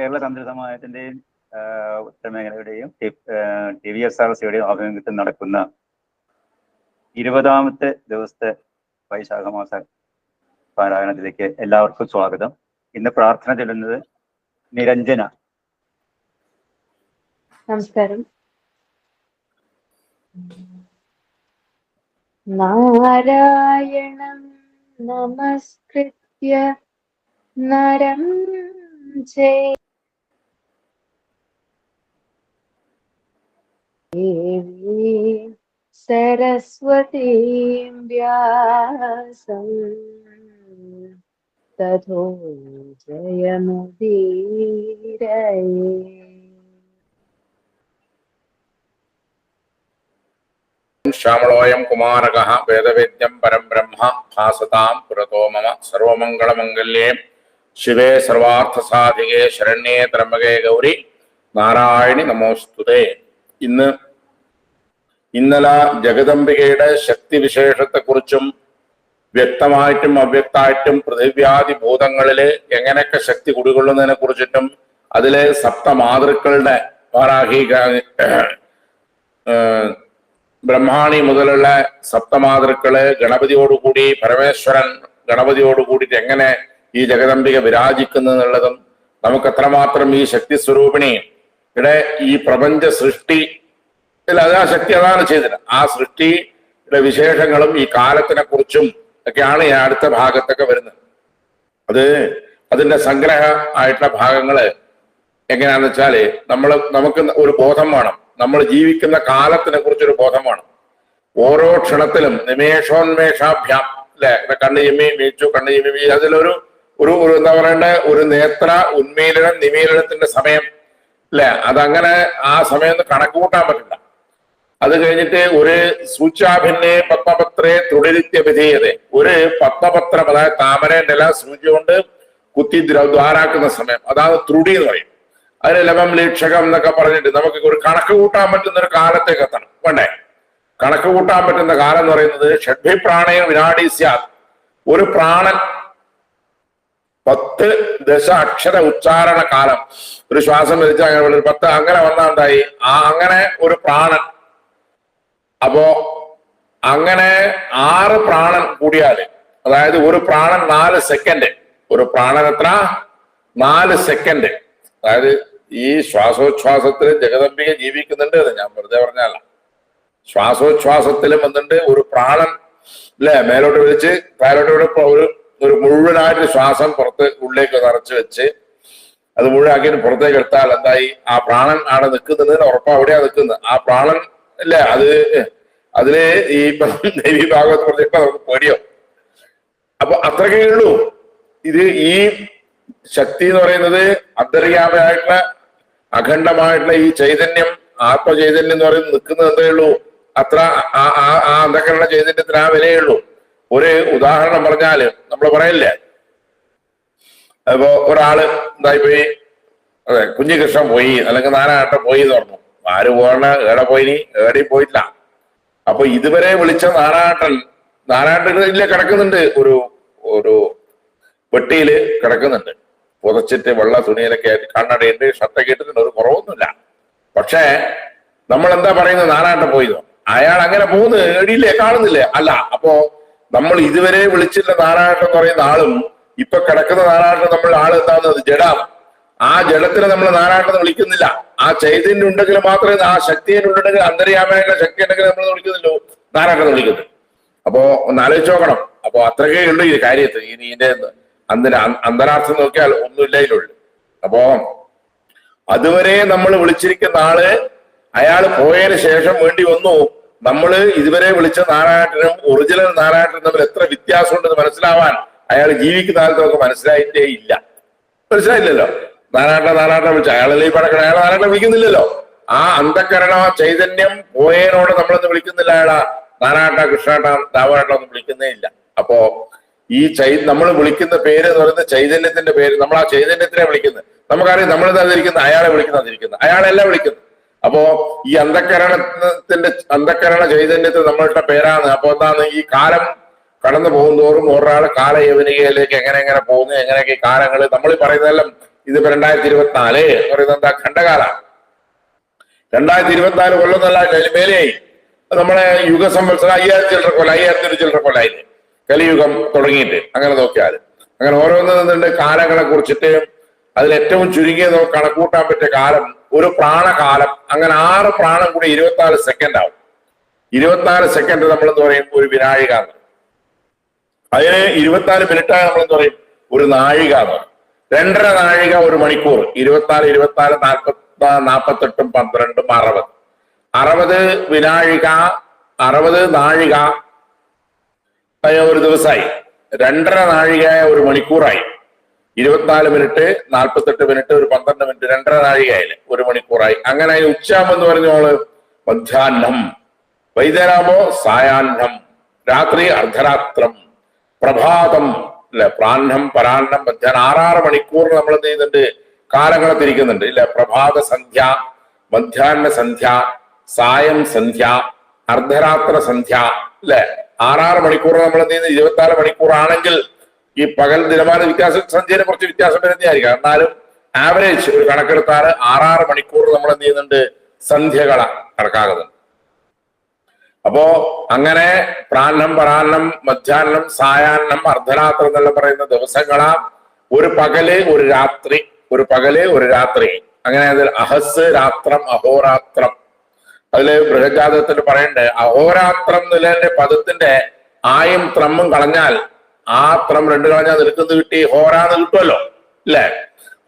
കേരള തന്ത്രി സമാജത്തിന്റെയും ഉത്തരമേഖലയുടെയും TVSRCയുടെയും ആഭിമുഖ്യത്തിൽ നടക്കുന്ന 20ാമത്തെ ദിവസത്തെ വൈശാഖമാസ പാരായണത്തിലേക്ക് എല്ലാവർക്കും സ്വാഗതം. ഇന്ന് പ്രാർത്ഥന ചൊല്ലുന്നത് നിരഞ്ജന. നമസ്കാരം. നാരായണം നമസ്കൃത്യ നരം ദേവീം സരസ്വതീം വ്യാസം തഥോ ജയമുദീരയേ. ശ്യാമളോയം കുമാരകഃ വേദവേദ്യം പരം ബ്രഹ്മ ഭാസതാം പുരതോ മമ സർവമംഗളമംഗല്യേ ശിവേ സർവാർത്ഥസാധികേ ശരണ്യേ ത്രംബകേ ഗൗരി നാരായണി നമോസ്തുതേ. ഇന്നലെ ജഗദംബികയുടെ ശക്തിവിശേഷത്തെക്കുറിച്ചും വ്യക്തമായിട്ടും അവ്യക്തമായിട്ടും പൃഥിവ്യാദി ഭൂതങ്ങളില് എങ്ങനെയൊക്കെ ശക്തി കുടികൊള്ളുന്നതിനെ കുറിച്ചിട്ടും അതിലെ സപ്തമാതൃക്കളുടെ വാരാഹി ബ്രഹ്മാണി മുതലുള്ള സപ്തമാതൃക്കള് ഗണപതിയോടുകൂടി പരമേശ്വരൻ ഗണപതിയോടുകൂടിയിട്ട് എങ്ങനെ ഈ ജഗദംബിക വിരാജിക്കുന്നു എന്നുള്ളതും നമുക്ക് എത്രമാത്രം ഈ ശക്തി സ്വരൂപിണിയുടെ ഈ പ്രപഞ്ച സൃഷ്ടി അത് ആ ശക്തി അതാണ് ചെയ്തത്. ആ സൃഷ്ടിയുടെ വിശേഷങ്ങളും ഈ കാലത്തിനെ കുറിച്ചും ഒക്കെയാണ് ഈ അടുത്ത ഭാഗത്തൊക്കെ വരുന്നത്. അതിന്റെ സംഗ്രഹ ആയിട്ടുള്ള ഭാഗങ്ങള് എങ്ങനെയാന്ന് വെച്ചാല് നമുക്ക് ഒരു ബോധം വേണം. നമ്മൾ ജീവിക്കുന്ന കാലത്തിനെ കുറിച്ചൊരു ബോധം വേണം. ഓരോ ക്ഷണത്തിലും നിമേഷോന്മേഷാഭ്യാം അല്ലെ, കണ്ണ് ചിമ്മി വീച്ചു, കണ്ണ് ചിമ്മി, അതിലൊരു ഒരു എന്താ പറയണ്ട, ഒരു നേത്ര ഉന്മീലനം നിമീലനത്തിന്റെ സമയം അല്ലെ, അതങ്ങനെ ആ സമയം ഒന്ന് കണക്ക് കൂട്ടാൻ പറ്റില്ല. അത് കഴിഞ്ഞിട്ട് ഒരു സൂച്ചാഭിന്നെ പത്മപത്രേ തുടരിത്യഭിധേയത, ഒരു പത്മപത്രം അതായത് താമരേന്റെ ഇല സൂചി കൊണ്ട് കുത്തി ദ്വാരാക്കുന്ന സമയം, അതാണ് ത്രുടി എന്ന് പറയും. അതിന് ലവം ലീക്ഷകം എന്നൊക്കെ പറഞ്ഞിട്ട് നമുക്ക് ഒരു കണക്ക് കൂട്ടാൻ പറ്റുന്ന ഒരു കാലത്തേക്ക് എത്തണം വേണ്ടേ. കണക്ക് കൂട്ടാൻ പറ്റുന്ന കാലം എന്ന് പറയുന്നത് ഷഡ്ഭിപ്രാണയം വിനാഡി സ്യാത്, ഒരു പ്രാണൻ 10 ദശ അക്ഷര ഉച്ചാരണ കാലം, ഒരു ശ്വാസം വലിച്ച അങ്ങനെ 10 അങ്ങനെ വന്നാൽ എന്തായി അങ്ങനെ ഒരു പ്രാണൻ. അപ്പോ അങ്ങനെ 6 പ്രാണൻ കൂടിയാല്, അതായത് ഒരു പ്രാണൻ 4 സെക്കൻഡ്, ഒരു പ്രാണൻ എത്ര 4 സെക്കൻഡ്. അതായത് ഈ ശ്വാസോച്ഛ്വാസത്തിൽ ജഗദംബിക ജീവിക്കുന്നുണ്ട്. അത് ഞാൻ വെറുതെ പറഞ്ഞല്ല. ശ്വാസോച്ഛ്വാസത്തിലും വന്നിട്ട് ഒരു പ്രാണൻ അല്ലെ മേലോട്ട് വിളിച്ച് താഴോട്ട് ഒരു മുഴുവനായിട്ട് ശ്വാസം പുറത്ത് ഉള്ളിലേക്ക് നിറച്ച് വെച്ച് അത് മുഴുവനാക്കി പുറത്തേക്ക് എടുത്താൽ എന്തായി ആ പ്രാണൻ അവിടെ നിൽക്കുന്നതിന് ഉറപ്പാ എവിടെയാ നിൽക്കുന്നത് ആ പ്രാണൻ അല്ലേ. അതില് ഈ ദേവി ഭാഗവത്ത് പറഞ്ഞിട്ട് നമുക്ക് പേടിയോ. അപ്പൊ അത്രക്കേ ഉള്ളൂ. ഇത് ഈ ശക്തി എന്ന് പറയുന്നത് അന്തര്യാമയായിട്ടുള്ള അഖണ്ഡമായിട്ടുള്ള ഈ ചൈതന്യം, ആത്മചൈതന്യം എന്ന് പറയുന്നത് നിൽക്കുന്നത് എന്തേ ഉള്ളൂ, അത്ര ആ അന്ധകരണ ചൈതന്യത്തിന് ആ വിലയുള്ളൂ. ഒരു ഉദാഹരണം പറഞ്ഞാല് നമ്മൾ പറയില്ലേ, അപ്പോ ഒരാള് എന്തായി പോയി, അതെ കുഞ്ഞികൃഷ്ണൻ പോയി അല്ലെങ്കിൽ നാരായണൻ പോയി എന്ന് പറഞ്ഞു. ആര് പോകണ ഏടെ പോയി, ഏടെയും പോയിട്ടില്ല. അപ്പൊ ഇതുവരെ വിളിച്ച നാരായണൻ ഇല്ല കിടക്കുന്നുണ്ട്, ഒരു പെട്ടിയില് കിടക്കുന്നുണ്ട്, പുതച്ചിട്ട് വെള്ള തുണിയിലൊക്കെ ആയിട്ട് കണ്ണടയിട്ട് ഷർട്ടൊക്കെ ഇട്ടിട്ടുണ്ട്, ഒരു കുറവൊന്നുമില്ല. പക്ഷേ നമ്മൾ എന്താ പറയുന്നത്, നാരായണൻ പോയിന്നോ, അയാൾ അങ്ങനെ പോകുന്നു എടിയില്ലേ കാണുന്നില്ലേ, അല്ല. അപ്പോ നമ്മൾ ഇതുവരെ വിളിച്ചില്ല നാരായണൻ എന്ന് പറയുന്ന ആളും ഇപ്പൊ കിടക്കുന്ന നാരായണൻ നമ്മൾ ആൾ എന്താകുന്നത് ജഡം. ആ ജഡത്തിനെ നമ്മൾ നാരായണൻ വിളിക്കുന്നില്ല. ആ ചൈതന്യം ഉണ്ടെങ്കിൽ മാത്രമേ, ആ ശക്തി ഉണ്ടെങ്കിൽ, അന്തര്യാമയുള്ള ശക്തി ഉണ്ടെങ്കിൽ നമ്മൾ വിളിക്കുന്നില്ലോ നാരായണൻ വിളിക്കുന്നത്. അപ്പോ ഒന്ന് ആലോചിച്ച് നോക്കണം. അപ്പൊ അത്രക്കേ ഉള്ളൂ ഈ കാര്യത്ത്. ഇനി ഇതിന്റെ അന്തരാർത്ഥം നോക്കിയാൽ ഒന്നുമില്ലതിലുള്ളു. അപ്പോ അതുവരെ നമ്മൾ വിളിച്ചിരിക്കുന്ന ആള് അയാൾ പോയതിനു ശേഷം വേണ്ടി വന്നു നമ്മൾ ഇതുവരെ വിളിച്ച നാരായണനും ഒറിജിനൽ നാരായണനും തമ്മിൽ എത്ര വ്യത്യാസം ഉണ്ടെന്ന് മനസ്സിലാവാൻ അയാൾ ജീവിക്കുന്ന കാലത്ത് നമുക്ക് മനസ്സിലായിട്ടേ ഇല്ല. മനസ്സിലായില്ലല്ലോ. നാരായണ വിളിച്ച അയാളല്ലേ ഈ പടക്കണം, അയാൾ നാരായണ വിളിക്കുന്നില്ലല്ലോ. ആ അന്ധകരണ ചൈതന്യം പോയതിനോട് നമ്മളൊന്നും വിളിക്കുന്നില്ല. അയാളാ നാരായണ കൃഷ്ണാട്ട രാമനാട്ട ഒന്നും വിളിക്കുന്നേ ഇല്ല. അപ്പോ ഈ നമ്മൾ വിളിക്കുന്ന പേര് എന്ന് പറയുന്നത് ചൈതന്യത്തിന്റെ പേര്. നമ്മൾ ആ ചൈതന്യത്തിനെ വിളിക്കുന്നത്. നമുക്കറിയാം നമ്മൾ തന്നിരിക്കുന്നത് അയാളെ വിളിക്കുന്നത്, അയാളെല്ല വിളിക്കുന്നത്. അപ്പോ ഈ അന്ധകരണ ചൈതന്യത്തിൽ നമ്മളുടെ പേരാണ്. അപ്പൊ എന്താണ്, ഈ കാലം കടന്നു പോകുന്തോറും ഒരാൾ കാലയവനികയിലേക്ക് എങ്ങനെ പോകുന്നു, എങ്ങനെയൊക്കെ കാലങ്ങൾ നമ്മൾ പറയുന്നതെല്ലാം ഇതിപ്പോ 2024 എന്ന് പറയുന്നത് എന്താ ഖണ്ഡകാലാണ്. 2024 കൊല്ലം എന്നല്ല മേലെയായി. നമ്മളെ യുഗസംവത്സരം 5000 ചില്ലറ കൊല്ലം, 5000 ചില്ലറ കൊല്ലായില്ലേ കലിയുഗം തുടങ്ങിയിട്ട്. അങ്ങനെ നോക്കിയാൽ അങ്ങനെ ഓരോന്നും കാലങ്ങളെ കുറിച്ചിട്ട് അതിൽ ഏറ്റവും ചുരുങ്ങിയത് നമുക്ക് കണക്കൂട്ടാൻ പറ്റിയ കാലം ഒരു പ്രാണകാലം. അങ്ങനെ 6 പ്രാണം കൂടി 24 സെക്കൻഡ് ആവും. 24 സെക്കൻഡ് നമ്മളെന്ന് പറയും ഒരു വിനാഴിക. അതിന് 24 മിനിറ്റാണ് നമ്മളെന്ന് പറയും ഒരു നാഴിക എന്ന് പറയും. 2.5 നാഴിക ഒരു മണിക്കൂർ. 24, 24, 48, 12, 60. 60 വിനാഴിക, 60 നാഴിക ഒരു ദിവസമായി. 2.5 നാഴികയായ ഒരു മണിക്കൂറായി. 24 മിനിറ്റ്, 48 മിനിറ്റ്, ഒരു 12 മിനിറ്റ്, 2.5 നാഴികയായില്ലേ ഒരു മണിക്കൂറായി. അങ്ങനെ ഉച്ചാമ്പ് എന്ന് പറഞ്ഞോള് മധ്യാഹ്നം, വൈദ്യരാമോ സായാഹ്നം, രാത്രി അർദ്ധരാത്രം, പ്രഭാതം അല്ലെ, പ്രാഹ്നം, പരാഹ്നം, മധ്യാഹ്നം. 6 മണിക്കൂറിന് നമ്മൾ എന്ത് ചെയ്യുന്നുണ്ട്? കാലങ്ങളെ തിരിക്കുന്നുണ്ട് ഇല്ലെ. പ്രഭാത സന്ധ്യ, മധ്യാഹ്ന സന്ധ്യ, സായം സന്ധ്യ, അർദ്ധരാത്ര സന്ധ്യ അല്ലെ. 6 മണിക്കൂർ നമ്മൾ എന്ത് ചെയ്യുന്നത്? 24 മണിക്കൂറാണെങ്കിൽ ഈ പകൽ ദിനമാന വ്യത്യാസം, സന്ധ്യയെ കുറച്ച് വ്യത്യാസം വരുന്നതായിരിക്കാം. എന്നാലും ആവറേജ് ഒരു കണക്കെടുത്താൽ 6 മണിക്കൂർ നമ്മൾ എന്ത് ചെയ്യുന്നുണ്ട്? സന്ധ്യകള കണക്കാകുന്നുണ്ട്. അപ്പോ അങ്ങനെ പ്രാഹ്നം, പരാഹ്നം, മധ്യാഹ്നം, സായാഹ്നം, അർദ്ധരാത്രം എന്നെല്ലാം പറയുന്ന ദിവസങ്ങളാ. ഒരു പകല് ഒരു രാത്രി, ഒരു പകല് ഒരു രാത്രി. അങ്ങനെ അതിൽ അഹസ് രാത്രം, അഹോരാത്രം. അതില് ബൃഹജാതകത്തിൽ പറയണ്ടേ അഹോരാത്രം എന്നുള്ളതിന്റെ പദത്തിന്റെ ആയും ത്രമ്മും കളഞ്ഞാൽ, ആ ത്രം 2 കളഞ്ഞാൽ നിൽക്കുന്നത് കിട്ടി ഹോറാന്ന് കിട്ടുമല്ലോ അല്ലെ.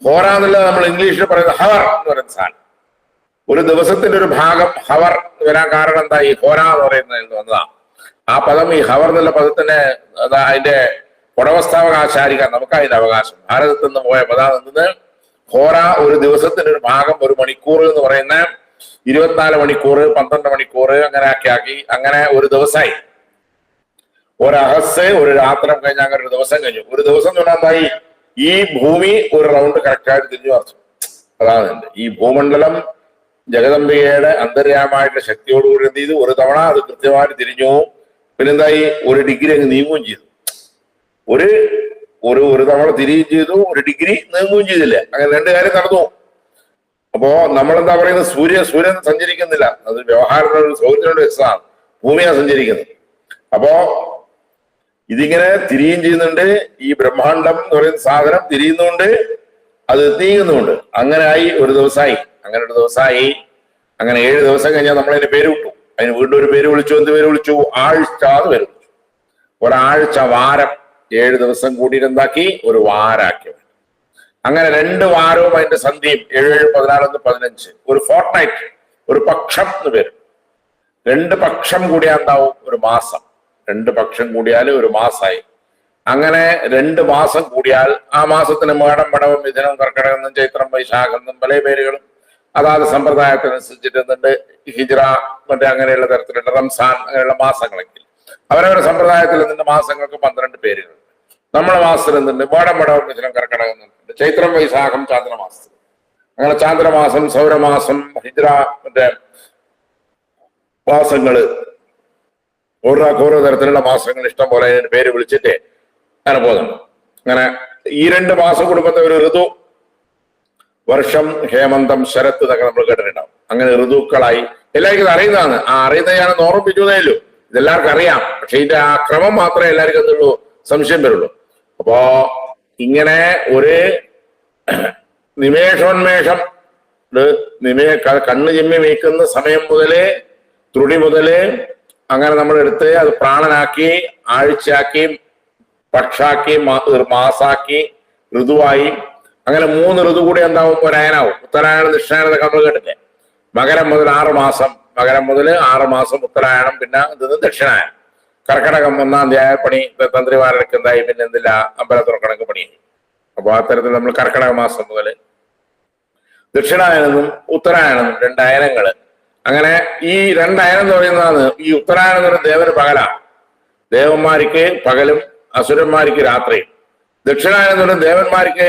ഹോറ എന്നുള്ളത് നമ്മൾ ഇംഗ്ലീഷിൽ പറയുന്നത് ഹവർ എന്ന് പറയുന്ന സാധനം. ഒരു ദിവസത്തിന്റെ ഒരു ഭാഗം ഹവർ വരാൻ കാരണം എന്താ? ഈ ഹോര എന്ന് പറയുന്നത് വന്നതാ. ആ പദം, ഈ ഹവർ എന്നുള്ള പദത്തിന് അതിന്റെ ഉടമസ്ഥാവകാശാരിക്കാൻ നമുക്ക് അതിന്റെ അവകാശം. ഭാരതത്തിൽ നിന്ന് പോയ പദം എന്നത് ഹോര. ഒരു ദിവസത്തിന്റെ ഒരു ഭാഗം, ഒരു മണിക്കൂർ എന്ന് പറയുന്ന 24 മണിക്കൂർ, 12 മണിക്കൂർ അങ്ങനെ ആക്കി. അങ്ങനെ ഒരു ദിവസമായി. ഒരഹസ് ഒരു രാത്രം കഴിഞ്ഞ അങ്ങനെ ഒരു ദിവസം കഴിഞ്ഞു. ഒരു ദിവസം എന്ന് പറഞ്ഞാൽ എന്തായി? ഈ ഭൂമി ഒരു റൗണ്ട് കറക്റ്റായിട്ട് തിരിഞ്ഞു മറിച്ചു. അതാണ് ഈ ഭൂമണ്ഡലം ജഗദംബികയുടെ അന്തര്യാമായിട്ടുള്ള ശക്തിയോടുകൂടി എന്ത് ചെയ്തു? ഒരു തവണ അത് കൃത്യമായിട്ട് തിരിഞ്ഞു. പിന്നെന്തായി? 1 ഡിഗ്രി അങ്ങ് നീങ്ങുകയും ചെയ്തു. ഒരു തവണ തിരിയുകയും ചെയ്തു, 1 ഡിഗ്രി നീങ്ങുകയും ചെയ്തില്ല. അങ്ങനെ 2 കാര്യം നടന്നു. അപ്പോ നമ്മളെന്താ പറയുന്നത്? സൂര്യൻ സഞ്ചരിക്കുന്നില്ല. അത് വ്യവഹാരത്തിനൊരു സൗകര്യത്തിനോട് വെച്ചതാണ്. ഭൂമിയാണ് സഞ്ചരിക്കുന്നത്. അപ്പോ ഇതിങ്ങനെ തിരിയും ചെയ്യുന്നുണ്ട്. ഈ ബ്രഹ്മാണ്ടം എന്ന് പറയുന്ന സാധനം തിരിയുന്നുണ്ട്, അത് നീങ്ങുന്നുണ്ട്. അങ്ങനെ ആയി ഒരു ദിവസമായി. അങ്ങനെ ഒരു ദിവസമായി. അങ്ങനെ 7 ദിവസം കഴിഞ്ഞാൽ നമ്മളതിന് പേര് വിട്ടു. അതിന് വീണ്ടും ഒരു പേര് വിളിച്ചു. എന്ത് പേര് വിളിച്ചു? ആഴ്ച എന്ന് പേര് വിളിച്ചു. ഒരാഴ്ച, വാരം. 7 ദിവസം കൂടി എന്താക്കി? ഒരു വാരാക്കി. അങ്ങനെ 2 വാരവും അതിന്റെ സന്ധ്യയും 7, 14, 15 ഒരു ഫോർട്ട്നൈറ്റ്, ഒരു പക്ഷം എന്ന് പേര്. 2 പക്ഷം കൂടിയാൽ എന്താവും? ഒരു മാസം. 2 പക്ഷം കൂടിയാൽ ഒരു മാസമായി. അങ്ങനെ 2 മാസം കൂടിയാൽ ആ മാസത്തിന് മേടം, പടവം, മിഥുനം, കർക്കിടകം എന്നും ചൈത്രം, വൈശാഖം എന്നും പല പേരുകളും അതാത് സമ്പ്രദായത്തിനനുസരിച്ചിട്ടുണ്ട്. ഹിജ്റ മറ്റേ അങ്ങനെയുള്ള തരത്തിലുള്ള റംസാൻ അങ്ങനെയുള്ള മാസങ്ങളൊക്കെ അവരവരുടെ സമ്പ്രദായത്തിൽ നിന്റെ മാസങ്ങൾക്ക് 12 പേരുകളുണ്ട്. നമ്മുടെ മാസത്തിൽ എന്തുണ്ട്? മേടം, പടവം, മിഥുനം, കർക്കിടകം എന്നുണ്ട്. ചൈത്രം, വൈശാഖം, ചാന്ദ്രമാസം. അങ്ങനെ ചാന്ദ്രമാസം, സൗരമാസം, ഹിജ്റ മറ്റേ മാസങ്ങള്, ഓരോ തരത്തിലുള്ള മാസങ്ങൾ ഇഷ്ടം പോലെ അതിന് പേര് വിളിച്ചിട്ട് അങ്ങനെ പോകുന്നുണ്ട്. അങ്ങനെ ഈ 2 മാസം കൂടുമ്പത്തെ ഒരു ഋതു, വർഷം, ഹേമന്തം, ശരത്ത് എന്നൊക്കെ നമ്മൾ കേട്ടിട്ടുണ്ടാവും. അങ്ങനെ ഋതുക്കളായി. എല്ലാവർക്കും ഇത് അറിയുന്നതാണ്. ആ അറിയുന്നത് ഞാനൊന്ന് ഓർമ്മിപ്പിക്കുന്നതേ ഉള്ളൂ. ഇതെല്ലാവർക്കും അറിയാം. പക്ഷെ ഇതിന്റെ ആ ക്രമം മാത്രമേ എല്ലാവർക്കും എന്തുള്ളൂ സംശയം വരുള്ളൂ. അപ്പോ ഇങ്ങനെ ഒരു നിമേഷോന്മേഷം, കണ്ണ് ചിമ്മി വീക്കുന്ന സമയം മുതലേ, ത്രുടി മുതലേ അങ്ങനെ നമ്മൾ എടുത്ത് അത് പ്രാണനാക്കി, ആഴ്ചയാക്കി, പക്ഷാക്കി, മാസാക്കി, ഋതുവായി. അങ്ങനെ 3 ഋതു കൂടി എന്താവും? ഒരയനാവും. ഉത്തരായണം, ദക്ഷിണായനം എന്നൊക്കെ നമ്മൾ കേട്ടില്ലേ. മകരം മുതൽ 6 മാസം, മകരം മുതൽ 6 മാസം ഉത്തരായണം. പിന്നെ ഇത് ദക്ഷിണായനം. കർക്കിടകം 1-ാം തീയതി പണി തന്ത്രിമാരൊക്കെ എന്തായി? പിന്നെ എന്തില്ല? അമ്പലം തുറക്കണക്ക് പണി. അപ്പൊ അത്തരത്തിൽ നമ്മൾ കർക്കിടക മാസം മുതൽ ദക്ഷിണായനെന്നും ഉത്തരായണെന്നും 2 അയനങ്ങള്. അങ്ങനെ ഈ 2 അയനം എന്ന് പറയുന്നതാണ്. ഈ ഉത്തരായണം എന്ന് പറയുന്നത് ദേവന് പകലാണ്. ദേവന്മാർക്ക് പകലും അസുരന്മാർക്ക് രാത്രിയും. ദക്ഷിണായനം എന്ന് പറയുന്നത് ദേവന്മാർക്ക്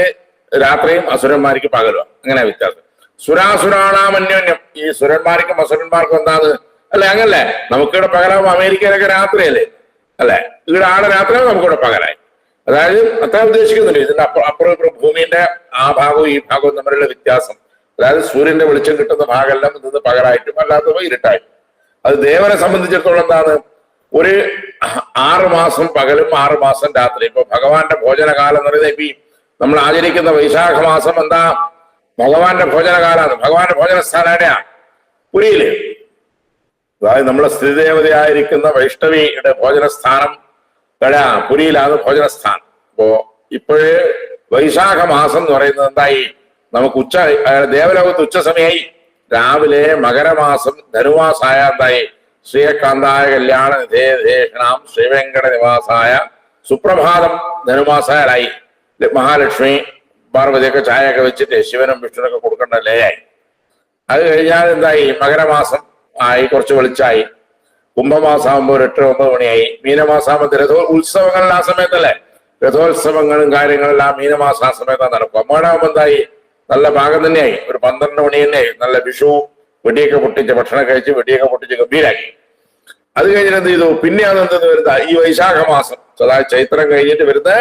രാത്രിയും അസുരന്മാർക്ക് പകലുമാണ്. അങ്ങനെ വ്യത്യാസം. സുരാസുരാണാമന്യോന്യം. ഈ സുരന്മാർക്കും അസുരന്മാർക്കും എന്താണ്? അല്ലെ അങ്ങനല്ലേ? നമുക്കിവിടെ പകലാവും. അമേരിക്കയിലൊക്കെ രാത്രിയല്ലേ അല്ലെ? ഇവിടെ ആടെ രാത്രിയാവും, നമുക്കിവിടെ പകലായി. അതായത് അത്ര ഉദ്ദേശിക്കുന്നില്ല. ഇതിന്റെ അപ്പുറം ഇപ്പുറം ഭൂമിന്റെ ആ ഭാഗവും ഈ ഭാഗവും തമ്മിലുള്ള വ്യത്യാസം. അതായത് സൂര്യന്റെ വെളിച്ചം കിട്ടുന്ന ഭാഗമെല്ലാം ഇന്ന് പകലായിട്ടും അല്ലാത്തവ ഇരുട്ടായിട്ടും. അത് ദേവനെ സംബന്ധിച്ചിടത്തോളം എന്താണ്, ഒരു 6 മാസം പകലും 6 മാസം രാത്രി. ഇപ്പൊ ഭഗവാന്റെ ഭോജനകാലം എന്ന് പറയുന്നത് ഇപ്പൊ നമ്മൾ ആചരിക്കുന്ന വൈശാഖ മാസം എന്താ, ഭഗവാന്റെ ഭോജനകാലാണ്. ഭഗവാന്റെ ഭോജനസ്ഥാനം എവിടെയാ? പുരിയില്. അതായത് നമ്മളെ സ്ഥിതിദേവതയായിരിക്കുന്ന വൈഷ്ണവിയുടെ ഭോജനസ്ഥാനം എവിടെയാ? പുരിയിലാണ് ഭോജനസ്ഥാനം. അപ്പോ ഇപ്പോഴേ വൈശാഖ മാസം എന്ന് പറയുന്നത് എന്തായി, നമുക്ക് ദേവലോകത്ത് ഉച്ച സമയമായി. രാവിലെ മകരമാസം ധനുമാസായ എന്തായി, ശ്രീകാന്തായ കല്യാണ നിധേഷണാം ശ്രീവെങ്കട നിവാസായ സുപ്രഭാതം ധനുമാസായാലായി. മഹാലക്ഷ്മി പാർവതിയൊക്കെ ചായയൊക്കെ വെച്ചിട്ട് ശിവനും വിഷ്ണുനൊക്കെ കൊടുക്കേണ്ട ലയായി. അത് കഴിഞ്ഞാൽ എന്തായി, മകരമാസം ആയി, കുറച്ച് വെളിച്ചായി. കുംഭമാസമാകുമ്പോൾ 8-9 മണിയായി. മീനമാസാകുമ്പോൾ ഉത്സവങ്ങളിൽ ആ സമയത്തല്ലേ, രഥോത്സവങ്ങളും കാര്യങ്ങളെല്ലാം മീനമാസം ആ സമയത്താണ് നടക്കും. അമ്മാടാകുമ്പോൾ എന്തായി, നല്ല ഭാഗം തന്നെയായി. ഒരു 12 മണി തന്നെയായി. നല്ല വിഷു വെടിയൊക്കെ പൊട്ടിച്ച് ഭക്ഷണം കഴിച്ച് വെടിയൊക്കെ പൊട്ടിച്ച് ഗംഭീരാക്കി. അത് കഴിഞ്ഞിട്ട് എന്ത് ചെയ്തു, പിന്നെയാണ് എന്തെന്ന് വരുന്ന ഈ വൈശാഖ മാസം, അതായത് ചൈത്രം കഴിഞ്ഞിട്ട് വരുന്ന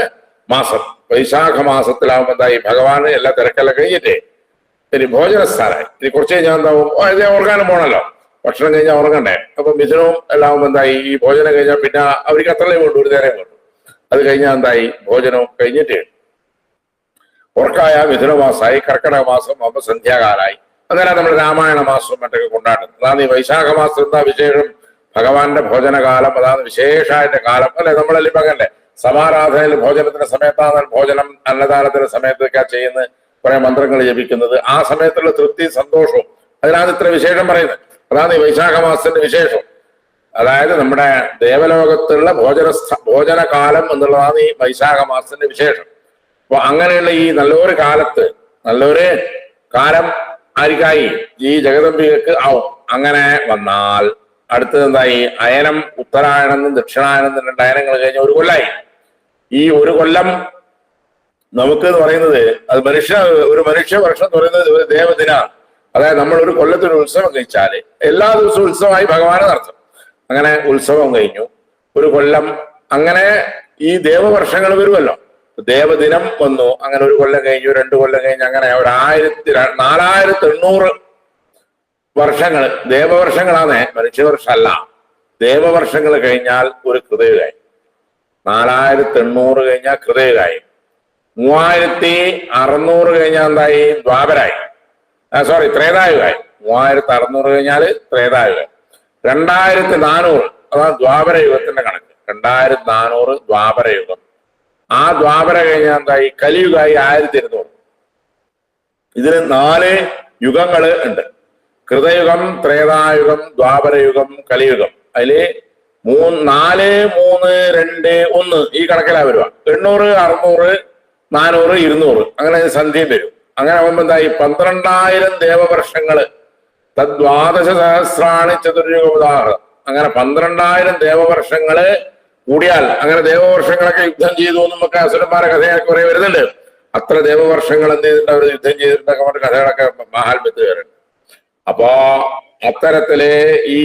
മാസം. വൈശാഖ മാസത്തിലാവുമ്പോൾ എന്തായി, ഭഗവാന് എല്ലാ തിരക്കെല്ലാം കഴിഞ്ഞിട്ടേ ഇനി ഭോജനസ്ഥാനായി. ഇനി കുറച്ച് കഴിഞ്ഞാൽ എന്താവും, ഇതേ ഉറങ്ങാനും പോകണല്ലോ, ഭക്ഷണം കഴിഞ്ഞാൽ ഉറങ്ങണ്ടേ. അപ്പൊ മിഥുനവും എല്ലാം എന്തായി, ഈ ഭോജനം കഴിഞ്ഞാൽ പിന്നെ അവർക്ക് അത്രയും വേണ്ടു, ഒരു നേരം വേണ്ടു. അത് കഴിഞ്ഞാൽ എന്തായി, ഭോജനവും കഴിഞ്ഞിട്ട് ഉറക്കായ മിഥുനമാസമായി. കർക്കിടക മാസം ആകുമ്പോൾ സന്ധ്യാകാലായി. അങ്ങനെ നമ്മൾ രാമായണ മാസവും മറ്റൊക്കെ കൊണ്ടാടുന്നത്. അതാണ് ഈ വൈശാഖ മാസം എന്താ വിശേഷം, ഭഗവാന്റെ ഭോജനകാലം. അതാണ് വിശേഷായിട്ട് കാലം അല്ലെ. നമ്മളല്ലേ പകല്ലേ സമാരാധനയിൽ ഭോജനത്തിന്റെ സമയത്താണ് ഭോജനം, അന്നദാനത്തിന്റെ സമയത്തൊക്കെ ചെയ്യുന്നത്, കുറെ മന്ത്രങ്ങൾ ജപിക്കുന്നത്. ആ സമയത്തുള്ള തൃപ്തി സന്തോഷവും അതിനാണ് ഇത്ര വിശേഷം പറയുന്നത്. അതാണ് ഈ വൈശാഖ മാസത്തിന്റെ വിശേഷം. അതായത് നമ്മുടെ ദേവലോകത്തുള്ള ഭോജനകാലം എന്നുള്ളതാണ് ഈ വൈശാഖ മാസത്തിന്റെ വിശേഷം. അപ്പൊ അങ്ങനെയുള്ള ഈ നല്ലൊരു കാലത്ത്, നല്ലൊരു കാലം ആർക്കായി, ഈ ജഗദംബികക്ക് ആവും. അങ്ങനെ വന്നാൽ അടുത്തത് എന്തായി, അയനം ഉത്തരായണെന്നും ദക്ഷിണായനെന്നും 2 അയനങ്ങൾ കഴിഞ്ഞ 1 കൊല്ലായി. ഈ 1 കൊല്ലം നമുക്ക് എന്ന് പറയുന്നത് അത് ഒരു മനുഷ്യ വർഷം എന്ന് പറയുന്നത് ഒരു ദേവദിനാണ്. അതായത് നമ്മൾ ഒരു കൊല്ലത്തിന് ഉത്സവം കഴിച്ചാല് എല്ലാ ദിവസവും ഉത്സവമായി ഭഗവാനെ നടത്തും. അങ്ങനെ ഉത്സവം കഴിഞ്ഞു 1 കൊല്ലം. അങ്ങനെ ഈ ദേവവർഷങ്ങൾ വരുമല്ലോ, ദേവദിനം വന്നു. അങ്ങനെ 1 കൊല്ലം കഴിഞ്ഞു, 2 കൊല്ലം കഴിഞ്ഞ്, അങ്ങനെ 4800 വർഷങ്ങൾ ദേവവർഷങ്ങളാണ്, മനുഷ്യവർഷമല്ല. ദേവവർഷങ്ങൾ കഴിഞ്ഞാൽ ഒരു കൃതയുഗായി. 4800 കഴിഞ്ഞാൽ കൃതയുഗായി. 3600 കഴിഞ്ഞാൽ എന്തായി, ദ്വാപരായി. ത്രേതായുഗായി. 3600 കഴിഞ്ഞാൽ ത്രേതായുഗം. 2400 അതാണ് ദ്വാപര യുഗത്തിന്റെ കണക്ക്. 2400 ദ്വാപര യുഗം. ആ ദ്വാപര കഴിഞ്ഞാൽ എന്തായി, കലിയുഗായി 1200. ഇതിന് 4 യുഗങ്ങള് ഉണ്ട്. കൃതയുഗം, ത്രേതായുഗം, ദ്വാപരയുഗം, കലിയുഗം. അതില് 4, 3, 2, 1 ഈ കണക്കിലാ വരുക. 800, 600, 400, 200 അങ്ങനെ സന്ധ്യയും വരും. അങ്ങനെ ആകുമ്പോ എന്തായി, 12,000 ദേവവർഷങ്ങള്. തദ്വാദശ സഹസ്രാണി ചതുർയുഗ ഉദാഹരണം. അങ്ങനെ 12,000 ദേവവർഷങ്ങള് കൂടിയാൽ, അങ്ങനെ ദേവവർഷങ്ങളൊക്കെ യുദ്ധം ചെയ്തു നമുക്ക് അസുരന്മാരെ കഥയൊക്കെ കുറെ വരുന്നുണ്ട്. അത്ര ദേവവർഷങ്ങൾ എന്ത് ചെയ്തിട്ട് അവർ യുദ്ധം ചെയ്തിട്ടൊക്കെ മറ്റു കഥകളൊക്കെ മഹാത്മ്യത്ത് വരുന്നുണ്ട്. അപ്പോ അത്തരത്തില് ഈ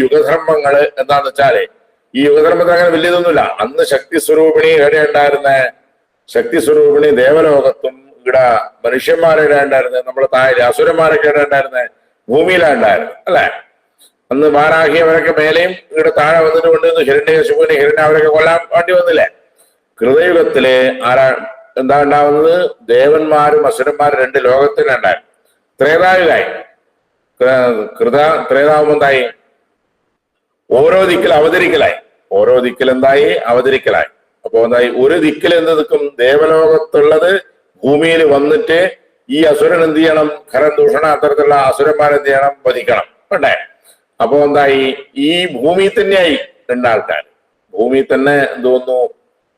യുഗധർമ്മങ്ങള് എന്താന്ന് വെച്ചാല്, ഈ യുഗധർമ്മത്തിന് അങ്ങനെ വലിയതൊന്നുമില്ല. അന്ന് ശക്തി സ്വരൂപിണി എവിടെ ഉണ്ടായിരുന്ന, ശക്തി സ്വരൂപിണി ദേവലോകത്തും ഇവിടെ മനുഷ്യന്മാരുടെ ഉണ്ടായിരുന്നത്, നമ്മുടെ താഴെ അസുരന്മാരൊക്കെ ഇവിടെ ഉണ്ടായിരുന്നത് ഭൂമിയിലാണ് ഉണ്ടായിരുന്നത് അല്ലെ. അന്ന് വാരാഹി അവരൊക്കെ മേലെയും ഇവിടെ താഴെ വന്നിട്ട് കൊണ്ടുവന്ന് ഹിരണ്യകശിപുവിനെ അവരൊക്കെ കൊല്ലാൻ വേണ്ടി വന്നില്ലേ. കൃതയുഗത്തില് എന്താ ഉണ്ടാവുന്നത്, ദേവന്മാരും അസുരന്മാരും 2 ലോകത്തിലുണ്ടായിരുന്നു. ത്രേതായുഗായി. ത്രേതാവുമ്പോ എന്തായി, ഓരോ ദിക്കിൽ അവതരിക്കലായി. ഓരോ ദിക്കിൽ എന്തായി, അവതരിക്കലായി. അപ്പൊ എന്തായി, ഒരു ദിക്കിൽ എന്ത് നിൽക്കും, ദേവലോകത്തുള്ളത് ഭൂമിയിൽ വന്നിട്ട് ഈ അസുരൻ എന്ത് ചെയ്യണം, ഖരം ദൂഷണ അത്തരത്തിലുള്ള അസുരന്മാരെന്ത് ചെയ്യണം, വധിക്കണം വേണ്ടേ. അപ്പൊ എന്തായി, ഈ ഭൂമി തന്നെയായി 2 ആൾക്കാർ. ഭൂമി തന്നെ എന്ത് തോന്നുന്നു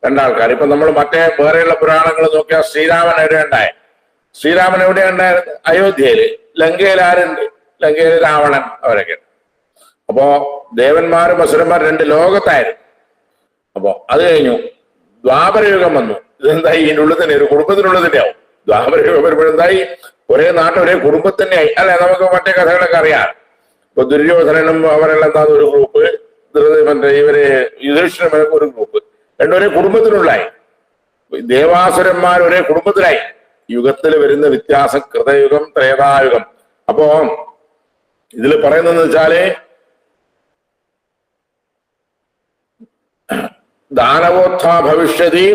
2 ആൾക്കാർ. ഇപ്പൊ നമ്മൾ മറ്റേ വേറെയുള്ള പുരാണങ്ങൾ നോക്കിയാൽ ശ്രീരാമൻ എവിടെ ഉണ്ടായ, ശ്രീരാമൻ എവിടെ ഉണ്ടായിരുന്നു, അയോധ്യയില്. ലങ്കയിൽ ആരുണ്ട്, ലങ്കയിൽ രാവണൻ അവരൊക്കെ. അപ്പോ ദേവന്മാരും അസുരന്മാരും 2 ലോകത്തായിരുന്നു. അപ്പോ അത് കഴിഞ്ഞു ദ്വാപരയുഗം വന്നു. ഇതെന്തായി, ഇതിൻ്റെ ഉള്ളിൽ തന്നെ ഒരു കുടുംബത്തിനുള്ളിൽ തന്നെ ആവും. ദ്വാപരയുഗം വരുമ്പോഴെന്തായി, ഒരേ നാട്ടിൽ ഒരേ കുടുംബത്തന്നെ ആയി അല്ലെ. നമുക്ക് മറ്റേ കഥകളൊക്കെ അറിയാം. ഇപ്പൊ ദുര്യോധനനും അവരെല്ലാം എന്താ ഒരു ഗ്രൂപ്പ്, മറ്റേ ഇവര് യുധിഷ്ഠിരനും ഒരു ഗ്രൂപ്പ്, 2 ഒരേ കുടുംബത്തിനുള്ളായി. ദേവാസുരന്മാർ ഒരേ കുടുംബത്തിലായി. യുഗത്തിൽ വരുന്ന വ്യത്യാസം കൃതയുഗം ത്രേതായുഗം. അപ്പോ ഇതിൽ പറയുന്നത് വെച്ചാല് ദാനവോത്ഥാ ഭവിഷ്യതി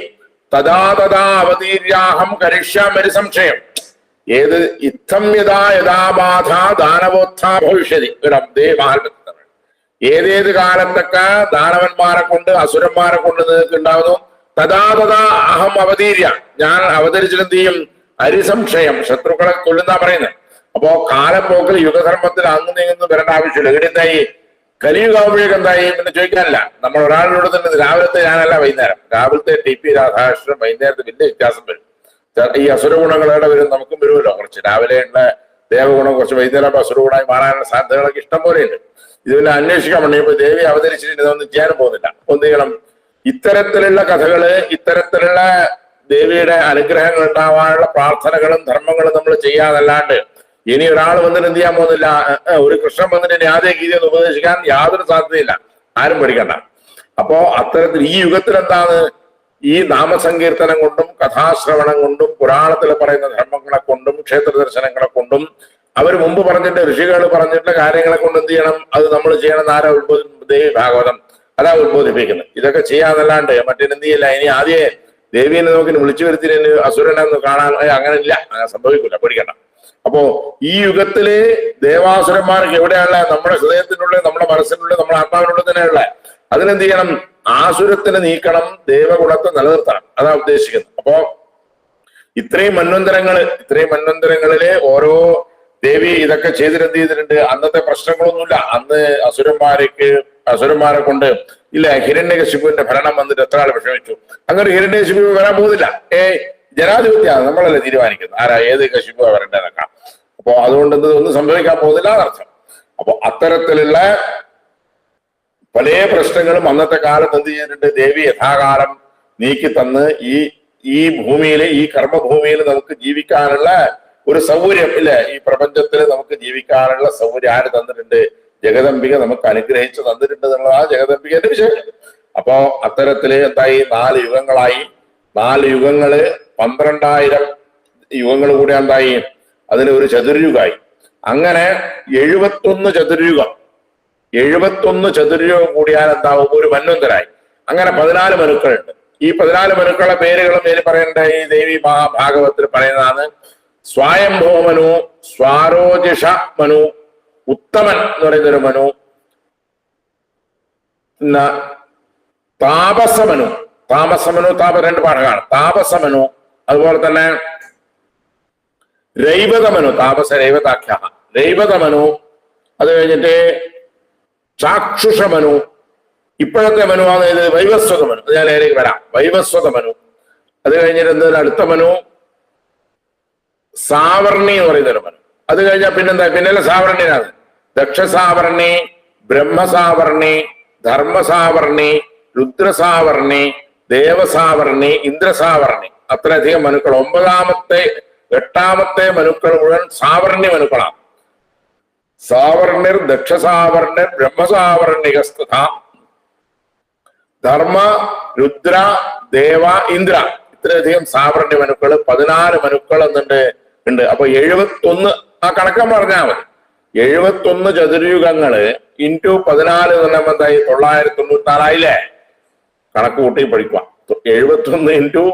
തഥാ തഥാ അവതീര്യാഹം കരിഷ്യാമരി സംശയം. ഏത് ഇത്തം യഥാ യഥാ ബാധ ദാനവോത്ഥാ ഭവിഷ്യതി. ഏതേത് കാലത്തൊക്കെ ദാനവന്മാരെ കൊണ്ട് അസുരന്മാരെ കൊണ്ട് നിങ്ങൾക്ക് ഉണ്ടാകുന്നു. തഥാ തഥാ അഹം അവതീര്യ, ഞാൻ അവതരിച്ചിട്ട് ചെയ്യും അരിസംശയം, ശത്രുക്കളെ കൊല്ലുന്നാ പറയുന്നത്. അപ്പോ കാലപ്പോക്കിൽ യുഗധർമ്മത്തിൽ അങ്ങ് നീങ്ങുന്നു വരേണ്ട ആവശ്യമില്ല. ഇവിടെ എന്തായി കലിയുഗാവുമ്പോഴേക്ക് എന്തായി പിന്നെ ചോദിക്കാനില്ല. നമ്മൾ ഒരാളിനോട് തന്നെ രാവിലത്തെ ഞാനല്ല വൈകുന്നേരം, രാവിലത്തെ TP രാധാകൃഷ്ണൻ, വൈകുന്നേരത്തെ വലിയ വ്യത്യാസം വരും. ഈ അസുരഗുണങ്ങളുടെ വരും, നമുക്കും വരുമല്ലോ കുറച്ച്. രാവിലെയുള്ള ദേവഗുണം കുറച്ച് വൈകുന്നേരം അസുരഗുണമായി മാറാനുള്ള സാധ്യതകളൊക്കെ ഇഷ്ടം പോലെയുണ്ട്. ഇതുപോലെ അന്വേഷിക്കാൻ വേണ്ടി ഇപ്പൊ ദേവി അവതരിച്ചിട്ട് ഇതൊന്നും ചെയ്യാനും പോകുന്നില്ല. ഒന്നും ചെയ്യണം, ഇത്തരത്തിലുള്ള കഥകള്, ഇത്തരത്തിലുള്ള ദേവിയുടെ അനുഗ്രഹങ്ങൾ ഉണ്ടാവാനുള്ള പ്രാർത്ഥനകളും ധർമ്മങ്ങളും നമ്മൾ ചെയ്യാതല്ലാണ്ട് ഇനി ഒരാൾ വന്നിട്ട് എന്ത് ചെയ്യാൻ പോകുന്നില്ല. ഒരു കൃഷ്ണൻ വന്നിട്ട് ആദ്യ ഗീതയൊന്ന് ഉപദേശിക്കാൻ യാതൊരു സാധ്യതയില്ല, ആരും പഠിക്കണ്ട. അപ്പോ അത്തരത്തിൽ ഈ യുഗത്തിൽ എന്താണ്, ഈ നാമസങ്കീർത്തനം കൊണ്ടും കഥാശ്രവണം കൊണ്ടും പുരാണത്തിൽ പറയുന്ന ധർമ്മങ്ങളെ കൊണ്ടും ക്ഷേത്ര ദർശനങ്ങളെ കൊണ്ടും അവർ മുമ്പ് പറഞ്ഞിട്ട് ഋഷികൾ പറഞ്ഞിട്ടുള്ള കാര്യങ്ങളെ കൊണ്ട് എന്ത് ചെയ്യണം, അത് നമ്മൾ ചെയ്യണം. ആരാ ദേവി ഭാഗവതം അതാ ഉത്ബോധിപ്പിക്കുന്നത്. ഇതൊക്കെ ചെയ്യാന്നല്ലാണ്ട് മറ്റേന്ത് ചെയ്യില്ല. ഇനി ആദ്യമേ ദേവീനെ നോക്കി വിളിച്ചു വരുത്തിനെ അസുരനെന്ന് കാണാൻ അങ്ങനെ ഇല്ല, അങ്ങനെ സംഭവിക്കില്ല, പേടിക്കണ്ട. അപ്പോ ഈ യുഗത്തില് ദേവാസുരന്മാർക്ക് എവിടെയുള്ള നമ്മുടെ ഹൃദയത്തിനുള്ളിൽ, നമ്മുടെ മനസ്സിനുള്ളിൽ, നമ്മുടെ ആത്മാവിനുള്ളിൽ തന്നെയുള്ള അതിനെന്ത് ചെയ്യണം, ആസുരത്തിനെ നീക്കണം, ദേവഗുണത്തെ നിലനിർത്തണം, അതാ ഉദ്ദേശിക്കുന്നത്. അപ്പോ ഇത്രയും മന്വന്തരങ്ങളില് ഓരോ ദേവി ഇതൊക്കെ ചെയ്തിട്ട് ചെയ്തിട്ടുണ്ട്. അന്നത്തെ പ്രശ്നങ്ങളൊന്നുമില്ല. അന്ന് അസുരന്മാരെ കൊണ്ട് ഇല്ല, ഹിരണ്യകശിപുവിന്റെ ഭരണം വന്നിട്ട് എത്ര ആൾ വിഷമിച്ചു. അങ്ങനെ ഹിരണ്യകശിപു വരാൻ പോകുന്നില്ല. ജനാധിപത്യമാണ്, നമ്മളല്ലേ തീരുമാനിക്കുന്നത് ആരാ ഏത് കശിപു വരേണ്ടതെന്നൊക്കെ. അപ്പോ അതുകൊണ്ട് ഒന്നും സംഭവിക്കാൻ പോകുന്നില്ല എന്നർത്ഥം. അപ്പൊ അത്തരത്തിലുള്ള പല പ്രശ്നങ്ങളും അന്നത്തെ കാലത്ത് എന്ത് ചെയ്തിട്ടുണ്ട്, ദേവി യഥാകാലം നീക്കി തന്ന് ഈ ഭൂമിയിൽ, ഈ കർമ്മഭൂമിയിൽ നമുക്ക് ജീവിക്കാനുള്ള ഒരു സൗകര്യം ഇല്ല. ഈ പ്രപഞ്ചത്തിൽ നമുക്ക് ജീവിക്കാനുള്ള സൗകര്യം ആര് തന്നിട്ടുണ്ട്? ജഗദംബിക നമുക്ക് അനുഗ്രഹിച്ചു തന്നിട്ടുണ്ട് എന്നുള്ളതാണ് ജഗദംബികന്റെ വിശേഷം. അപ്പോ അത്തരത്തില് എന്തായി, 4 യുഗങ്ങളായി. 4 യുഗങ്ങള് 12,000 യുഗങ്ങൾ കൂടെ എന്തായി, അതിന് ഒരു ചതുർയുഗമായി. അങ്ങനെ 71 ചതുർയുഗം. 71 ചതുർയുഗം കൂടിയാൽ എന്താവും, ഒരു മന്വന്തരായി. അങ്ങനെ 14 മനുക്കളുണ്ട്. ഈ 14 മനുക്കളുടെ പേരുകളും പേര് പറയേണ്ട ഈ ദേവി മഹാഭാഗവത്തിൽ പറയുന്നതാണ്. സ്വായംഭോ മനു, സ്വാരോജിഷ മനു, ഉത്തമൻ എന്ന് പറയുന്നൊരു മനു, താപസമനു, രണ്ട് പാഠങ്ങളാണ്. താപസമനു, അതുപോലെ തന്നെ രൈവതമനു, താപസ രൈവതാഖ്യ, രൈവതമനു, അത് കഴിഞ്ഞിട്ട് ചാക്ഷുഷമനു, ഇപ്പോഴത്തെ മനുവാണ് ഇത് വൈവസ്വത മനു. ഞാൻ അതിലേക്ക് വരാം. വൈവസ്വത മനു. അത് കഴിഞ്ഞിട്ട് അടുത്ത മനു സാവർണി എന്ന് പറയുന്നൊരു മനു. അത് കഴിഞ്ഞാൽ പിന്നെന്താ, പിന്നെല്ലാം സാവർണിനാണ്. ദക്ഷസാവർണി, ബ്രഹ്മസാവർണി, ധർമ്മസാവർണി, രുദ്രസാവർണി, ദേവസാവർണി, ഇന്ദ്രസാവർണി, അത്രയധികം മനുക്കൾ. 9ാമത്തെ 8ാമത്തെ മനുക്കൾ മുഴുവൻ സാവർണി മനുക്കളാണ്. സാവർണിർ ദക്ഷസാവർണിർ ബ്രഹ്മസാവർണികസ്തഥ ധർമ്മ രുദ്ര ദേവ ഇന്ദ്ര, ഇത്രയധികം സാവർണ്യ മനുക്കൾ. 14 മനുക്കൾ എന്നുണ്ട് ഉണ്ട്. അപ്പൊ 71 ആ കണക്കം പറഞ്ഞാൽ മതി. 71 ചതുർയുഗങ്ങള് ഇൻറ്റു 14 എന്ന് പറഞ്ഞാൽ എന്തായി, 994 കണക്ക് കൂട്ടി പഠിക്കുക. 71 ഇൻറ്റു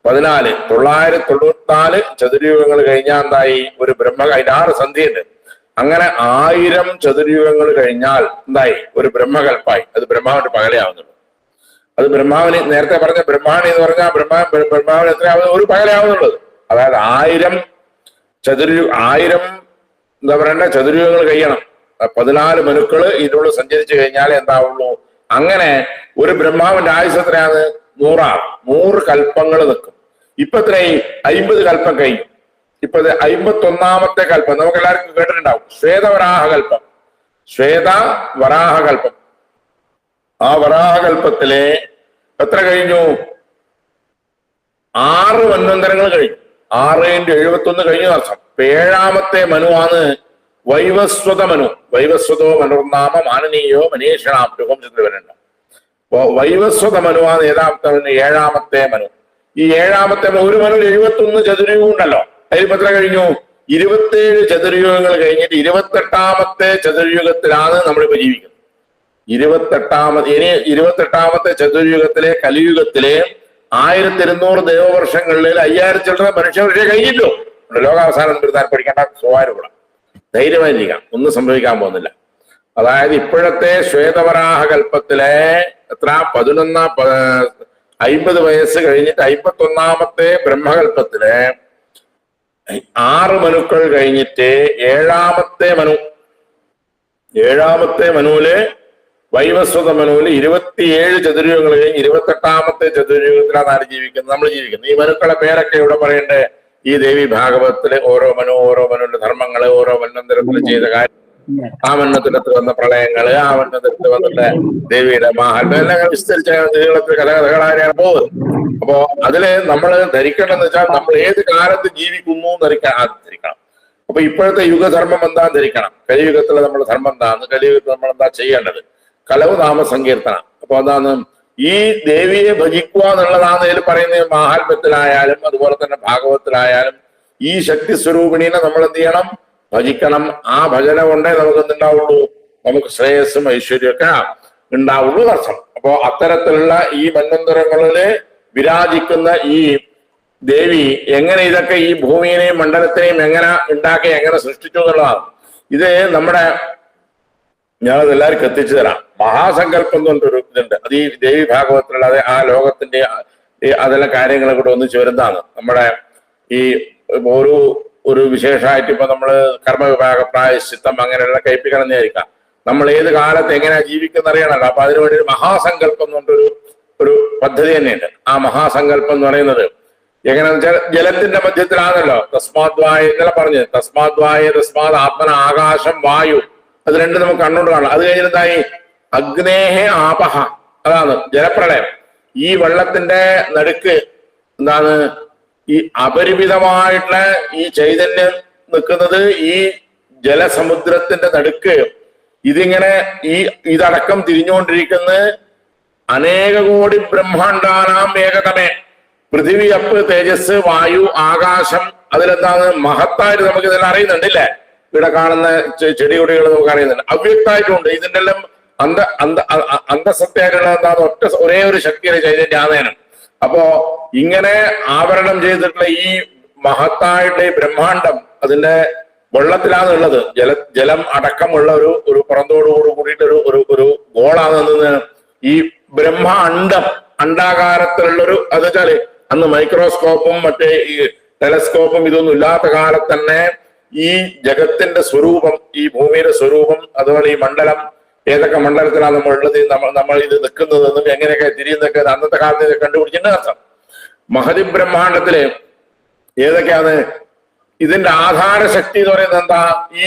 14 994 ചതുർയുഗങ്ങൾ കഴിഞ്ഞാൽ എന്തായി, ഒരു അതിന്റെ 6 സന്ധിയുണ്ട്. അങ്ങനെ 1000 ചതുർയുഗങ്ങൾ കഴിഞ്ഞാൽ എന്തായി, ഒരു ബ്രഹ്മകൽപ്പായി. അത് ബ്രഹ്മാവിന്റെ പകലയാവുന്നുള്ളൂ. അത് ബ്രഹ്മാവിന് നേരത്തെ പറഞ്ഞ ബ്രഹ്മാണി എന്ന് പറഞ്ഞാൽ ബ്രഹ്മാവിന് എത്രയാവുന്നത്, ഒരു പകലയാവുന്നുള്ളത്. അതായത് 1000 എന്താ പറയണ്ട ചതുർയുഗങ്ങൾ കഴിയണം. 14 മനുക്കള് ഇതിനുള്ളിൽ സഞ്ചരിച്ചു കഴിഞ്ഞാൽ എന്താവുള്ളൂ. അങ്ങനെ ഒരു ബ്രഹ്മാവിന്റെ ആയുസ് എത്രയാണ്, 100 കൽപ്പങ്ങൾ നിൽക്കും. ഇപ്പൊ എത്രയായി, 50 കൽപ്പം കഴിഞ്ഞു. ഇപ്പൊ 51ാമത്തെ കൽപ്പം നമുക്ക് എല്ലാവർക്കും കേട്ടിട്ടുണ്ടാവും, ശ്വേതവരാഹകൽപ്പം. ശ്വേതവരാഹകൽപ്പം. ആ വരാഹകൽപ്പത്തിലെ എത്ര കഴിഞ്ഞു, 6 മന്വന്തരങ്ങൾ കഴിഞ്ഞു. 6 × 71 കഴിഞ്ഞു അർത്ഥം. 7ാമത്തെ മനുവാണ് വൈവസ്വത മനു. വൈവസ്വതോ മനുർനാമ മാനനീയോ മനീഷണാം രൂപം ചിത്രവരുണ്ട്. അപ്പോ വൈവസ്വത മനുവാണ് 7ാമത്തെ മനു. ഈ ഏഴാമത്തെ ഒരു മനു 71 ചതുരയുഗം ഉണ്ടല്ലോ. അതിൽ എത്ര കഴിഞ്ഞു? 27 ചതുരയുഗങ്ങൾ കഴിഞ്ഞിട്ട് 28ാമത്തെ ചതുർയുഗത്തിലാണ് നമ്മളിപ്പോ ജീവിക്കുന്നത്. 28ാമത്തെ ചതുർയുഗത്തിലെ കലിയുഗത്തിലെ 1200 ദേവവർഷങ്ങളിൽ 5000 ചില്ലറ മനുഷ്യവർഷം കഴിഞ്ഞില്ലോ. ലോകാവസാനം താൻ പഠിക്കേണ്ട സ്വകാര്യ കൂടെ ധൈര്യമായിരിക്കാം, ഒന്നും സംഭവിക്കാൻ പോകുന്നില്ല. അതായത് ഇപ്പോഴത്തെ ശ്വേതവരാഹ കൽപ്പത്തിലെ എത്ര 50 വയസ്സ് കഴിഞ്ഞിട്ട് 51ാമത്തെ ബ്രഹ്മകൽപ്പത്തിലെ 6 മനുക്കൾ കഴിഞ്ഞിട്ട് 7ാമത്തെ മനുവില് വൈവസ്വത മനുവില് 27 ചതുർയുഗങ്ങൾ കഴിഞ്ഞ് 28ാമത്തെ ചതുർയുഗത്തിലാണ് ആര് ജീവിക്കുന്നത്? നമ്മൾ ജീവിക്കുന്നത്. ഈ മനുക്കളെ പേരൊക്കെ ഇവിടെ പറയണ്ടേ? ഈ ദേവി ഭാഗവതത്തില് ഓരോ മനുവിന്റെ ധർമ്മങ്ങള്, ഓരോ മന്വന്തരത്തിൽ ചെയ്ത കാര്യം, ആ മന്വന്തരത്തിൽ വന്ന പ്രളയങ്ങള്, ആ മന്വന്തരത്തിൽ വന്നിട്ട് ദേവിയുടെ മാഹാത്മ്യം എല്ലാം വിസ്തരിച്ച കഥകളായാണ് പോകുന്നത്. അപ്പോ അതില് നമ്മൾ ധരിക്കേണ്ടതെന്ന് വെച്ചാൽ നമ്മൾ ഏത് കാലത്ത് ജീവിക്കുന്നു ധരിക്കണം. അപ്പൊ ഇപ്പോഴത്തെ യുഗധർമ്മം എന്താ ധരിക്കണം? കലിയുഗത്തിലെ നമ്മുടെ ധർമ്മം എന്താന്ന്, കലിയുഗത്തിൽ നമ്മൾ എന്താ ചെയ്യേണ്ടത്? കലവ് നാമ സങ്കീർത്തനം. അപ്പൊ എന്താണ് ഈ ദേവിയെ ഭജിക്കുക എന്നുള്ളതാണ് ഇതിൽ പറയുന്നത്. മാഹാത്മ്യത്തിലായാലും അതുപോലെ തന്നെ ഭാഗവത്തിലായാലും ഈ ശക്തി സ്വരൂപിണീനെ നമ്മൾ എന്ത് ചെയ്യണം? ഭജിക്കണം. ആ ഭജന കൊണ്ടേ നമുക്ക് എന്തുണ്ടാവുള്ളൂ? നമുക്ക് ശ്രേയസ്സും ഐശ്വര്യമൊക്കെ ഉണ്ടാവുള്ളൂ അർത്ഥം. അപ്പോ അത്തരത്തിലുള്ള ഈ മന്വന്തരങ്ങളില് വിരാജിക്കുന്ന ഈ ദേവി എങ്ങനെ ഇതൊക്കെ ഈ ഭൂമിയെയും മണ്ഡലത്തെയും എങ്ങനെ ഉണ്ടാക്കി, എങ്ങനെ സൃഷ്ടിച്ചു എന്നുള്ളതാണ്. ഇത് നമ്മുടെ ഞാനത് എല്ലാവർക്കും എത്തിച്ചു തരാം. മഹാസങ്കല്പം കൊണ്ടൊരു ഇതുണ്ട്. അത് ഈ ദേവി ഭാഗവത്തിലുള്ള ആ ലോകത്തിന്റെ അതെല്ലാം കാര്യങ്ങളെ കൂടെ ഒന്നിച്ച് വരുന്നതാണ്. നമ്മുടെ ഈ ഒരു വിശേഷമായിട്ട് ഇപ്പൊ നമ്മള് കർമ്മവിഭാഗ പ്രായശ്ചിത്തം അങ്ങനെയുള്ള കയ്പിക്കണം എന്നായിരിക്കാം. നമ്മൾ ഏത് കാലത്ത് എങ്ങനെയാ ജീവിക്കുന്ന അറിയണല്ലോ. അപ്പൊ അതിനുവേണ്ടി ഒരു മഹാസങ്കല്പം കൊണ്ടൊരു പദ്ധതി തന്നെയുണ്ട്. ആ മഹാസങ്കല്പം എന്ന് പറയുന്നത് എങ്ങനെയാന്ന് വെച്ചാൽ ജലത്തിന്റെ മധ്യത്തിലാണല്ലോ. തസ്മാദ്വായ ഇന്നലെ പറഞ്ഞത്, തസ്മാത് ആത്മന ആകാശം വായു, അത് രണ്ടും നമുക്ക് കണ്ണുകൊണ്ട് കാണാം. അത് കഴിഞ്ഞിട്ടായി അഗ്നേഹേ ആപഹ, അതാണ് ജലപ്രളയം. ഈ വെള്ളത്തിന്റെ നടുക്ക് എന്താണ് ഈ അപരിമിതമായിട്ടുള്ള ഈ ചൈതന്യം നിൽക്കുന്നത് ഈ ജലസമുദ്രത്തിന്റെ നടുക്ക്. ഇതിങ്ങനെ ഇതടക്കം തിരിഞ്ഞുകൊണ്ടിരിക്കുന്ന അനേക കോടി ബ്രഹ്മാണ്ടാനാം ഏകതമേ. പൃഥിവി, അപ്പ്, തേജസ്, വായു, ആകാശം, അതിലെന്താണ് മഹത്തായിട്ട് നമുക്ക് ഇതെല്ലാം അറിയുന്നുണ്ടല്ലേ. ഇവിടെ കാണുന്ന ചെടികൊടികൾ നമുക്ക് അറിയുന്നുണ്ട്. അവ്യക്തമായിട്ടുണ്ട്. ഇതിന്റെ എല്ലാം അന്തസത്യായിട്ടുള്ള എന്താണ് ഒരേ ഒരു ശക്തിയുടെ ചൈതന്യാതേനം. അപ്പോ ഇങ്ങനെ ആവരണം ചെയ്തിട്ടുള്ള ഈ മഹത്തായിട്ട് ഈ ബ്രഹ്മാണ്ടം അതിന്റെ വെള്ളത്തിലാണ് ഉള്ളത്. ജലം അടക്കമുള്ള ഒരു പുറന്തോടുകൂടി കൂടിയിട്ട് ഒരു ഗോളാണെന്ന് ഈ ബ്രഹ്മാണ്ടം അണ്ടാകാരത്തിലുള്ളൊരു അത് വെച്ചാല് അന്ന് മൈക്രോസ്കോപ്പും മറ്റേ ഈ ടെലസ്കോപ്പും ഇതൊന്നും ഇല്ലാത്ത കാലത്ത് തന്നെ ഈ ജഗത്തിന്റെ സ്വരൂപം, ഈ ഭൂമിയുടെ സ്വരൂപം, അതുപോലെ ഈ മണ്ഡലം ഏതൊക്കെ മണ്ഡലത്തിലാണ് നമ്മൾ ഉള്ളത്, നമ്മൾ ഇത് നിൽക്കുന്നതെന്നും എങ്ങനെയൊക്കെ തിരിയുന്നൊക്കെ അന്നത്തെ കാലത്ത് ഇത് കണ്ടുപിടിച്ചിട്ടുണ്ട് അർത്ഥം. മഹതി ബ്രഹ്മാണ്ടത്തില് ഏതൊക്കെയാണ് ഇതിന്റെ ആധാരശക്തി എന്ന് പറയുന്നത്? എന്താ? ഈ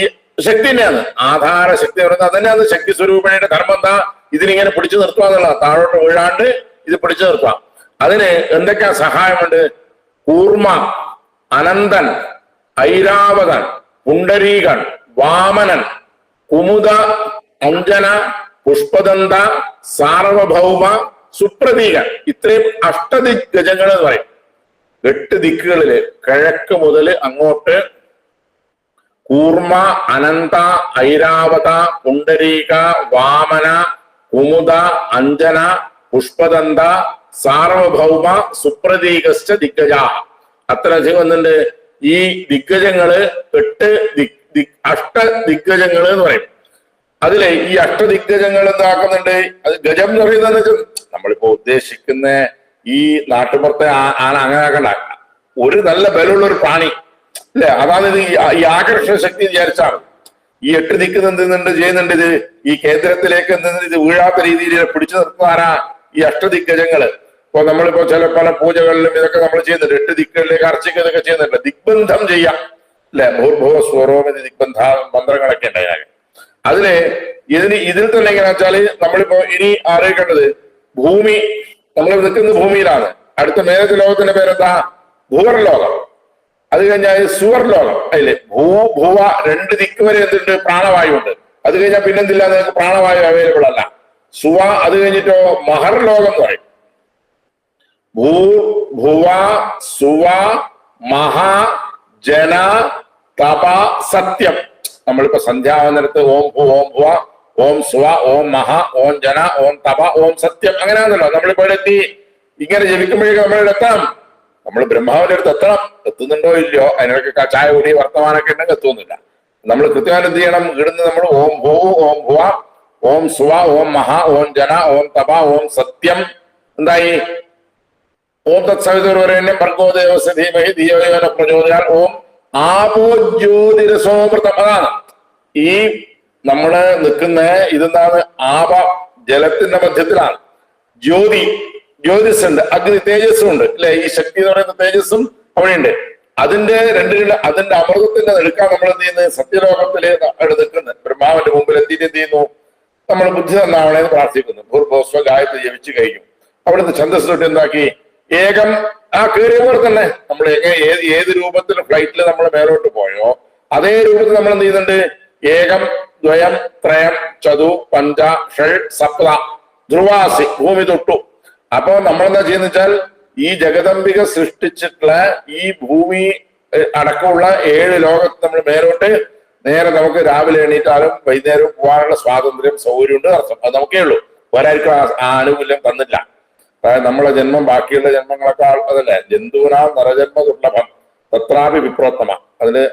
ശക്തി തന്നെയാണ് ആധാരശക്തി എന്ന് പറയുന്നത്. അതന്നെയാണ് ശക്തി സ്വരൂപിണിയുടെ ധർമ്മം. എന്താ? ഇതിനിങ്ങനെ പിടിച്ചു നിർത്തുക എന്നുള്ളത്. താഴോട്ട് വീഴാണ്ട് ഇത് പിടിച്ചു നിർത്താം. അതിന് എന്തൊക്കെയാ സഹായമുണ്ട്? കൂർമ്മ, അനന്തൻ, ഐരാവതൻ, പുണ്ടരീകൻ, വാമനൻ, കുമുദ, അഞ്ജന, പുഷ്പദന്ത, സാർവഭൗമ, സുപ്രതീകൻ. ഇത്രയും അഷ്ടദിഗ്ഗജങ്ങൾ എന്ന് പറയും. 8 ദിക്കുകളില് കിഴക്ക് മുതൽ അങ്ങോട്ട് കൂർമ്മ, അനന്ത, ഐരാവത, പുണ്ടരീക, വാമന, കുമുദ, അഞ്ജന, പുഷ്പദന്ത, സാർവഭൗമ, സുപ്രതീകശ്ച ദിഗ്ഗജ. അത്രയധികം വന്നിട്ടുണ്ട്. ഈ ദിഗ്ഗജങ്ങള് 8 അഷ്ടദിഗ്ഗജങ്ങൾ എന്ന് പറയും. അതിലെ ഈ അഷ്ടദിഗ്ഗജങ്ങൾ എന്താക്കുന്നുണ്ട്? അത് ഗജം എന്ന് പറയുന്നത് നമ്മളിപ്പോ ഉദ്ദേശിക്കുന്ന ഈ നാട്ടുപുറത്തെ ആന അങ്ങനെ ആക്കണ്ട. ഒരു നല്ല ബലമുള്ള ഒരു പ്രാണി അല്ലെ, അതാണ് ഇത്. ഈ ആകർഷണ ശക്തി വിചാരിച്ചാണ് ഈ 8 ദിക്ക് ചെയ്യുന്നുണ്ട്. ഇത് ഈ കേന്ദ്രത്തിലേക്ക് ഇത് വീഴാത്ത രീതിയിൽ പിടിച്ചു നിർത്തുന്ന ഈ അഷ്ടദിഗ്ഗജങ്ങള്. ഇപ്പൊ നമ്മളിപ്പോ പല പൂജകളിലും ഇതൊക്കെ നമ്മൾ ചെയ്യുന്നുണ്ട്. 8 ദിക്കുകളിലേക്ക് അർച്ചയ്ക്ക് ഇതൊക്കെ ചെയ്യുന്നുണ്ട്. ദിഗ്ബന്ധം ചെയ്യാം അല്ലെ. ഭൂർഭുവ സ്വരോമതി ദിഗ്ബന്ധ മന്ത്രങ്ങളൊക്കെ ഉണ്ടായി. ഇതിൽ തന്നെ എങ്ങനെ വെച്ചാല് നമ്മളിപ്പോ ഇനി ആലോചിക്കേണ്ടത് ഭൂമി, നമ്മൾ നിൽക്കുന്ന ഭൂമിയിലാണ്. അടുത്ത മേലത്തെ ലോകത്തിന്റെ പേരെന്താ? ഭൂവർലോകം. അത് കഴിഞ്ഞാൽ സുവർലോകം. അതില് ഭൂവ 2 ദിക്ക് വരെ എന്തുണ്ട്? പ്രാണവായു ഉണ്ട്. അത് കഴിഞ്ഞാൽ പിന്നെന്തില്ല, നിങ്ങൾക്ക് പ്രാണവായു അവൈലബിൾ അല്ല. സുവ. അത് കഴിഞ്ഞിട്ടോ മഹർലോകം എന്ന് പറയും. ഭൂ ഭുവ സുവ മഹ ജന തപ സത്യം. നമ്മളിപ്പോ സന്ധ്യാവനത്ത് ഓം ഭൂ ഓം ഭുവ ഓം സുവ ഓം മഹ ഓം ജന ഓം തപ ഓം സത്യം അങ്ങനെയാണല്ലോ നമ്മളിപ്പോ എത്തി. ഇങ്ങനെ ജപിക്കുമ്പോഴേക്കും നമ്മളിവിടെ എത്താം. നമ്മൾ ബ്രഹ്മാവിന്റെ അടുത്ത് എത്തണം. എത്തുന്നുണ്ടോ ഇല്ലയോ അതിനൊക്കെ ചായ കൂടി വർത്തമാനമൊക്കെ ഉണ്ടെങ്കിൽ എത്തുന്നില്ല. നമ്മൾ കൃത്യമായി എന്ത് ചെയ്യണം? ഇവിടുന്ന് നമ്മൾ ഓം ഭൂ ഓം ഭുവ ഓം സുവ ഓം മഹ ഓം ജന ഓം തപ ഓം സത്യം എന്തായി? ഓം തത്സവിതുർവരേണ്യം ഭർഗോ ദേവസ്യ ധീമഹി ധിയോ യോ നഃ പ്രചോദയാത് ഓം ആപോ ജ്യോതിരസോമൃതം. അതാണ് ഈ നമ്മള് നിൽക്കുന്ന ഇതെന്താണ്? ആപ ജലത്തിന്റെ മധ്യത്തിലാണ്. ജ്യോതി ജ്യോതിസ് ഉണ്ട്, അഗ്നി തേജസ്സും ഉണ്ട് അല്ലെ? ഈ ശക്തി എന്ന് പറയുന്ന തേജസ്സും അവിടെയുണ്ട്. അതിന്റെ അതിന്റെ അമൃതത്തിന്റെ എടുക്കാൻ നമ്മൾ എന്ത് ചെയ്യുന്നത്? സത്യലോകത്തില് അവിടെ നിൽക്കുന്നത് ബ്രഹ്മാവിന്റെ മുമ്പിൽ എത്തിയിട്ട് എന്ത് ചെയ്യുന്നു? നമ്മൾ ബുദ്ധി നന്നാവണേന്ന് പ്രാർത്ഥിക്കുന്നു. ഭൂർഭോസ്വ ഗായത്രി ജപിച്ചു കഴിഞ്ഞു. അവിടുന്ന് ഛന്ദസ് തൊട്ട് എന്താക്കി? ഏകം കയറിയ പോലെ തന്നെ നമ്മൾ ഏത് രൂപത്തിൽ ഫ്ലൈറ്റിൽ നമ്മൾ മേലോട്ട് പോയോ അതേ രൂപത്തിൽ നമ്മൾ എന്ത് ചെയ്യുന്നുണ്ട്? ഏകം ദ്വയം ത്രയം ചതു പഞ്ച ഷഡ് സപ്ത ധ്രുവാസി ഭൂമി തൊട്ടു. അപ്പോ നമ്മളെന്താ ചെയ്യുന്ന വെച്ചാൽ ഈ ജഗദംബിക സൃഷ്ടിച്ചിട്ടുള്ള ഈ ഭൂമി അടക്കമുള്ള 7 ലോകത്ത് നമ്മൾ മേലോട്ട് നേരെ നമുക്ക് രാവിലെ എണീറ്റാലും വൈകുന്നേരവും പോകാനുള്ള സ്വാതന്ത്ര്യം സൗകര്യമുണ്ട് അർത്ഥം. അത് നമുക്കേ ഉള്ളൂ. ഒരാൾക്കും ആ ആനുകൂല്യം തന്നില്ല. അതായത് നമ്മളെ ജന്മം ബാക്കിയുള്ള ജന്മങ്ങളെക്കാൾ അതല്ലേ ജന്തുവിനാ നരജന്മ ദുർലഭം തത്രാപി വിപ്രോത്തമ.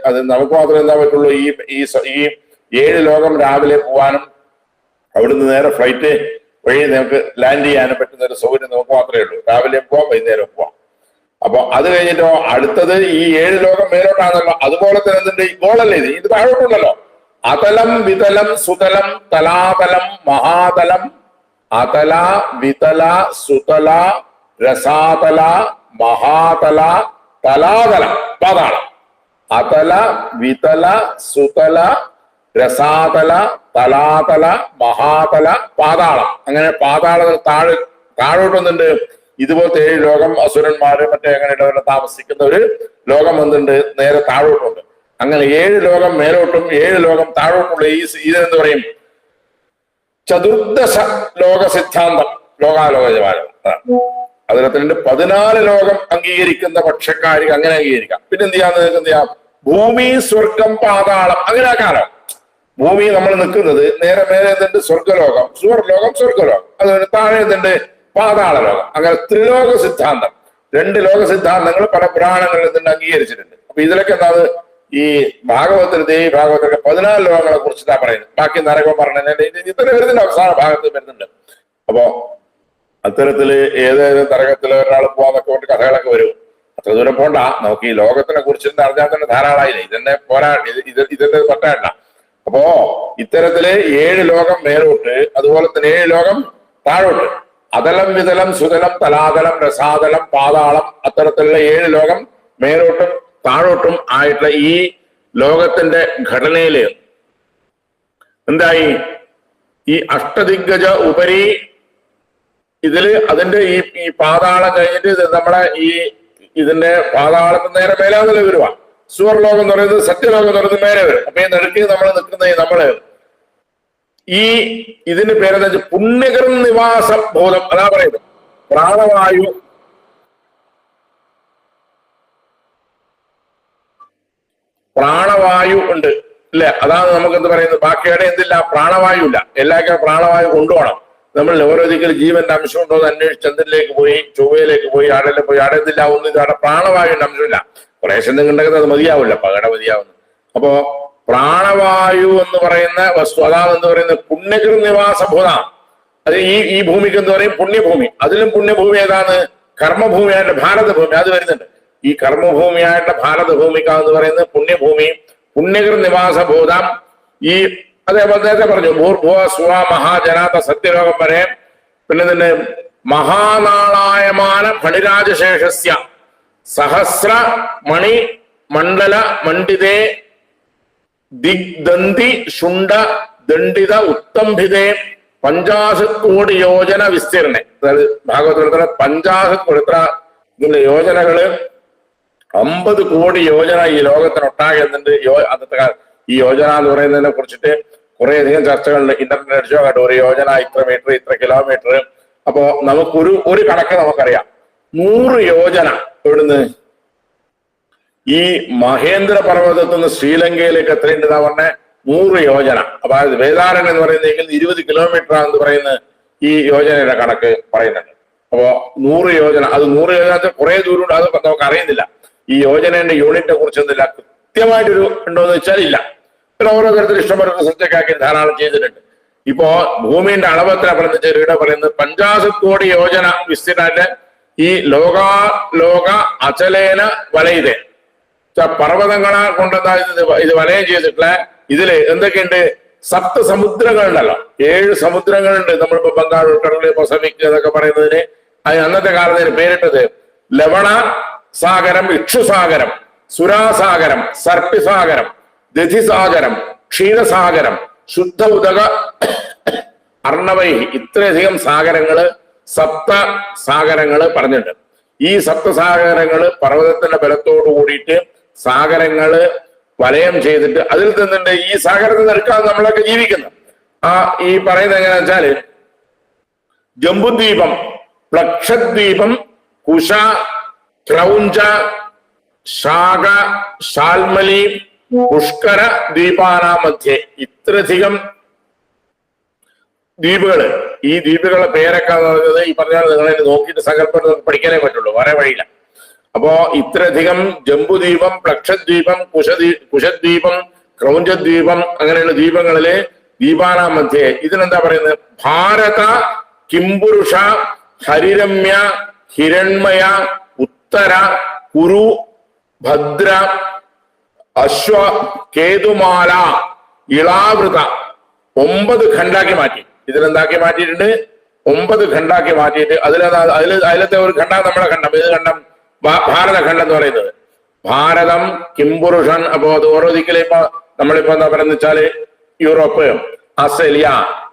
അത് നമുക്ക് മാത്രമേ എന്താ പറ്റുള്ളൂ? ഈ 7 ലോകം രാവിലെ പോവാനും അവിടുന്ന് നേരെ ഫ്ലൈറ്റ് വഴി നമുക്ക് ലാൻഡ് ചെയ്യാനും പറ്റുന്ന ഒരു സൗകര്യം നമുക്ക് മാത്രമേ ഉള്ളൂ. രാവിലെ പോവാം വൈകുന്നേരം പോവാം. അപ്പൊ അത് കഴിഞ്ഞിട്ടോ അടുത്തത് ഈ 7 ലോകം മേലോട്ടാണല്ലോ. അതുപോലെ തന്നെ എന്തുണ്ട്? ഈ ഗോളല്ലേ ഇത് താഴോട്ടുണ്ടല്ലോ. അതലം വിതലം സുതലം തലാതലം മഹാതലം അതല വിതല സുതല രസാതല മഹാതല തലാതലം പാതാളം. അതല വിതല സുതല രസാതല തലാതല മഹാതല പാതാളം. അങ്ങനെ പാതാളത്തിൽ താഴോട്ടൊന്നുണ്ട്. ഇതുപോലത്തെ 7 ലോകം അസുരന്മാര് മറ്റേ അങ്ങനെയുള്ളവരെ താമസിക്കുന്ന ഒരു ലോകം എന്തുണ്ട്? നേരെ താഴോട്ടുണ്ട്. അങ്ങനെ 7 ലോകം മേലോട്ടും 7 ലോകം താഴോട്ടുള്ള ഇതെന്ത് പറയും? ചതുർദശ ലോക സിദ്ധാന്തം ലോകാലോകജമാനം. അതിനകത്തുണ്ട് 14 ലോകം അംഗീകരിക്കുന്ന പക്ഷക്കാർക്ക് അങ്ങനെ അംഗീകരിക്കാം. പിന്നെ എന്ത് ചെയ്യാന്ന് നിങ്ങൾക്ക് എന്ത് ചെയ്യാം? ഭൂമി സ്വർഗം പാതാളം അങ്ങനെ ആക്കാലോ. ഭൂമി നമ്മൾ നിൽക്കുന്നത് നേരെ മേലെ എന്തുണ്ട്? സ്വർഗലോകം സുവർലോകം സ്വർഗലോകം. അതുപോലെ താഴെ എന്തുണ്ട്? പാതാള ലോകം. അങ്ങനെ ത്രിലോക സിദ്ധാന്തം 2 ലോക സിദ്ധാന്തങ്ങൾ പല പുരാണങ്ങളിൽ എന്തുണ്ട് അംഗീകരിച്ചിട്ടുണ്ട്. അപ്പൊ ഇതിലൊക്കെ എന്താണ്? ഈ ഭാഗവതത്തിൽ ദേവി ഭാഗവതൊക്കെ 14 ലോകങ്ങളെ കുറിച്ചിട്ടാ പറയുന്നത്. ബാക്കി നരകം പറഞ്ഞ ഇത്ര വരുന്നുണ്ട് അവസാന ഭാഗത്ത് വരുന്നുണ്ട്. അപ്പോ അത്തരത്തില് ഏതേത് നരകത്തില് ഒരാൾ പോവാന്നൊക്കെ കൊണ്ട് കഥകളൊക്കെ വരും. അത്ര ദൂരം പോണ്ട. നമുക്ക് ഈ ലോകത്തിനെ കുറിച്ച് അറിഞ്ഞാൽ തന്നെ ധാരാളമായില്ലേ. ഇതെന്നെ പോരാ, ഇതിന്റെ പറ്റണ്ട. അപ്പോ ഇത്തരത്തില് 7 ലോകം മേലോട്ട് അതുപോലെ തന്നെ 7 ലോകം താഴോട്ട് അതലം വിതലം സുതലം തലാതലം രസാതലം പാതാളം അത്തരത്തിലുള്ള 7 ലോകം മേലോട്ടും താഴോട്ടും ആയിട്ടുള്ള ഈ ലോകത്തിന്റെ ഘടനയില് എന്തായി? ഈ അഷ്ടദിഗ്ഗജ ഉപരി ഇതില് അതിന്റെ ഈ പാതാളം കഴിഞ്ഞിട്ട് നമ്മളെ ഇതിന്റെ പാതാളത്തിന് നേരെ മേലാന്നല്ലേ വരുക. സുവർലോകം എന്ന് പറയുന്നത് സത്യലോകം എന്ന് പറയുന്നത് മേലെ വരും. അപ്പൊ ഈ നടുക്ക് നമ്മൾ നിൽക്കുന്ന നമ്മള് ഇതിന് പേരെന്താ വെച്ചാൽ പുണ്യകർ നിവാസ ബോധം. അതാ പറയുന്നത് പ്രാണവായു ഉണ്ട് ഇല്ലേ? അതാണ് നമുക്ക് എന്ത് പറയുന്നത്? ബാക്കിയുടെ എന്തില്ല? പ്രാണവായു ഇല്ല. എല്ലാവർക്കും പ്രാണവായു കൊണ്ടുപോകണം. നമ്മൾ ഓരോരിക്കലും ജീവന്റെ അംശം ഉണ്ടോ എന്ന് അന്വേഷിച്ച് ചന്ദ്രനിലേക്ക് പോയി ചൊവ്വയിലേക്ക് പോയി ആടെല്ലാം പോയി ആടെ എന്തില്ല ഒന്നും അവിടെ പ്രാണവായുവിന്റെ അംശമില്ല. കുറേശ്ശെ ഉണ്ടെങ്കിൽ അത് മതിയാവില്ല, പകട മതിയാവുന്നു. അപ്പോ പ്രാണവായു എന്ന് പറയുന്ന വസ്തു അതാണെന്ന് പറയുന്നത് പുണ്യകൃ നിവാസഭൂതാണ്. അത് ഈ ഭൂമിക്ക് എന്ന് പറയും പുണ്യഭൂമി. അതിലും പുണ്യഭൂമി ഏതാണ്? കർമ്മഭൂമിയായിട്ട് ഭാരതഭൂമി അത് വരുന്നുണ്ട്. ഈ കർമ്മഭൂമിയായിട്ട് ഭാരതഭൂമിക്കാന്ന് പറയുന്നത് പുണ്യഭൂമി, പുണ്യകൃ നിവാസഭൂതം. ഈ അതേപോലെ നേരത്തെ പറഞ്ഞു ഭൂർഭുവ സ്വ മഹാജനാത സത്യലോകം വരെ. പിന്നെ തന്നെ മഹാനാളായമാന ഫണിരാജശേഷസ്യ സഹസ്ര മണി മണ്ഡല മണ്ഡിതേ ദിഗ്ദന്തി ശുണ്ഡ ദണ്ഡിത ഉത്തംഭിതേ 50 കോടി യോജന വിസ്തീർണേ. അതായത് ഭാഗവതത്തിലെ 50 കോടി ഇതിന്റെ യോജനകള് 50 കോടി യോജന ഈ ലോകത്തിനൊട്ടാകെ എന്നുണ്ട്. അന്നത്തെ ഈ യോജന എന്ന് പറയുന്നതിനെ കുറിച്ചിട്ട് കുറേയധികം ചർച്ചകളുണ്ട്. ഇന്റർനെറ്റ് അടിച്ചോ കേട്ടോ. ഒരു യോജന ഇത്ര മീറ്റർ ഇത്ര കിലോമീറ്റർ. അപ്പോ നമുക്കൊരു കണക്ക് നമുക്കറിയാം. 100 യോജന ഇവിടുന്ന് ഈ മഹേന്ദ്ര പർവ്വതത്തിൽ നിന്ന് ശ്രീലങ്കയിലേക്ക് എത്രയുണ്ടെന്നാ പറഞ്ഞ 100 യോജന. അപ്പൊ അത് വേദാരണ്യം എന്ന് പറയുന്നെങ്കിൽ 20 കിലോമീറ്റർ ആണെന്ന് പറയുന്ന ഈ യോജനയുടെ കണക്ക് പറയുന്നുണ്ട്. അപ്പോ 100 യോജന, അത് 100 യോജന കുറെ ദൂരം, അത് നമുക്ക് അറിയുന്നില്ല. ഈ യോജനയുടെ യൂണിറ്റിനെ കുറിച്ചൊന്നുമില്ല, കൃത്യമായിട്ടൊരു ഉണ്ടോന്ന് വെച്ചാൽ ഇല്ല. പിന്നെ ഓരോ തരത്തിൽ ഇഷ്ടംപോലെ റിസർച്ചൊക്കെ ആക്കി ധാരാളം ചെയ്തിട്ടുണ്ട്. ഇപ്പോ ഭൂമിയുടെ അളവത്ര ഇവിടെ പറയുന്നത് 50 കോടി യോജന വിസ്തീർണ ഈ ലോക അചലേന വലയിതെ പർവ്വതങ്ങളെ കൊണ്ടെന്താ ഇത് വലയം ചെയ്തിട്ടുള്ള ഇതില് എന്തൊക്കെയുണ്ട്? 7 സമുദ്രങ്ങളുണ്ടല്ലോ, 7 സമുദ്രങ്ങളുണ്ട്. നമ്മളിപ്പോ ബംഗാൾ ഉൾക്കടല്, പസഫിക് എന്നൊക്കെ പറയുന്നതിന് അന്നത്തെ കാലത്തിന് പേരിട്ടത് ലവണ സാഗരം, ഇക്ഷുസാഗരം, സുരാസാഗരം, സർപ്പിസാഗരം, ദധിസാഗരം, ക്ഷീരസാഗരം, ശുദ്ധ ഉദക അർണവൈ. ഇത്രയധികം സാഗരങ്ങള്, 7 സാഗരങ്ങള് പറഞ്ഞിട്ടുണ്ട്. ഈ 7 സാഗരങ്ങള് പർവ്വതത്തിന്റെ ബലത്തോട് കൂടിയിട്ട് സാഗരങ്ങള് വലയം ചെയ്തിട്ട് അതിൽ നിന്നുണ്ട് ഈ സാഗരത്തിൽ നിൽക്കാതെ നമ്മളൊക്കെ ജീവിക്കുന്നത്. ഈ പറയുന്നത് എങ്ങനെയാ വെച്ചാല് ജംബുദ്വീപം, പ്ലക്ഷദ്വീപം, കുശ, ക്രൗഞ്ച, ശാഖ, ശാൽമലി, പുഷ്കര ദ്വീപാന മധ്യേ ഇത്രയധികം ദ്വീപുകള്. ഈ ദ്വീപുകളുടെ പേരൊക്കെ എന്ന് പറയുന്നത് ഈ പറഞ്ഞാൽ നിങ്ങളെ നോക്കിയിട്ട് സങ്കല്പം പഠിക്കാനേ പറ്റുള്ളൂ, വേറെ വഴിയില്ല. അപ്പോ ഇത്രയധികം ജംബുദ്വീപം, പ്ലക്ഷദ്വീപം, കുശദ്വീപം, ക്രൗഞ്ചദ്വീപം അങ്ങനെയുള്ള ദ്വീപങ്ങളില് ദ്വീപാന മധ്യേ ഇതിനെന്താ പറയുന്നത്? ഭാരത, കിംപുരുഷ, ഹരിരമ്യ, ഹിരൺമയ, ഉത്തര, കുരു, ഭദ്ര, അശ്വ, കേതുമാല, ഇളാവൃത 9 ഖണ്ഡാക്കി മാറ്റി. ഇതിലെന്താക്കി മാറ്റിയിട്ടുണ്ട്? 9 ഖണ്ഡാക്കി മാറ്റിയിട്ട് അതിലത്തെ ഒരു ഖണ്ഡം നമ്മുടെ ഖണ്ഡം. ഇത് ഖണ്ഡം ഭാരതഖണ്ഡം എന്ന് പറയുന്നത്. ഭാരതം, കിംപുരുഷൻ. അപ്പോ അത് ഓരോ ദിക്കിലും ഇപ്പൊ നമ്മളിപ്പോ എന്താ പറയുന്നത് വെച്ചാല് യൂറോപ്പ്, ഓസ്ട്രേലിയ,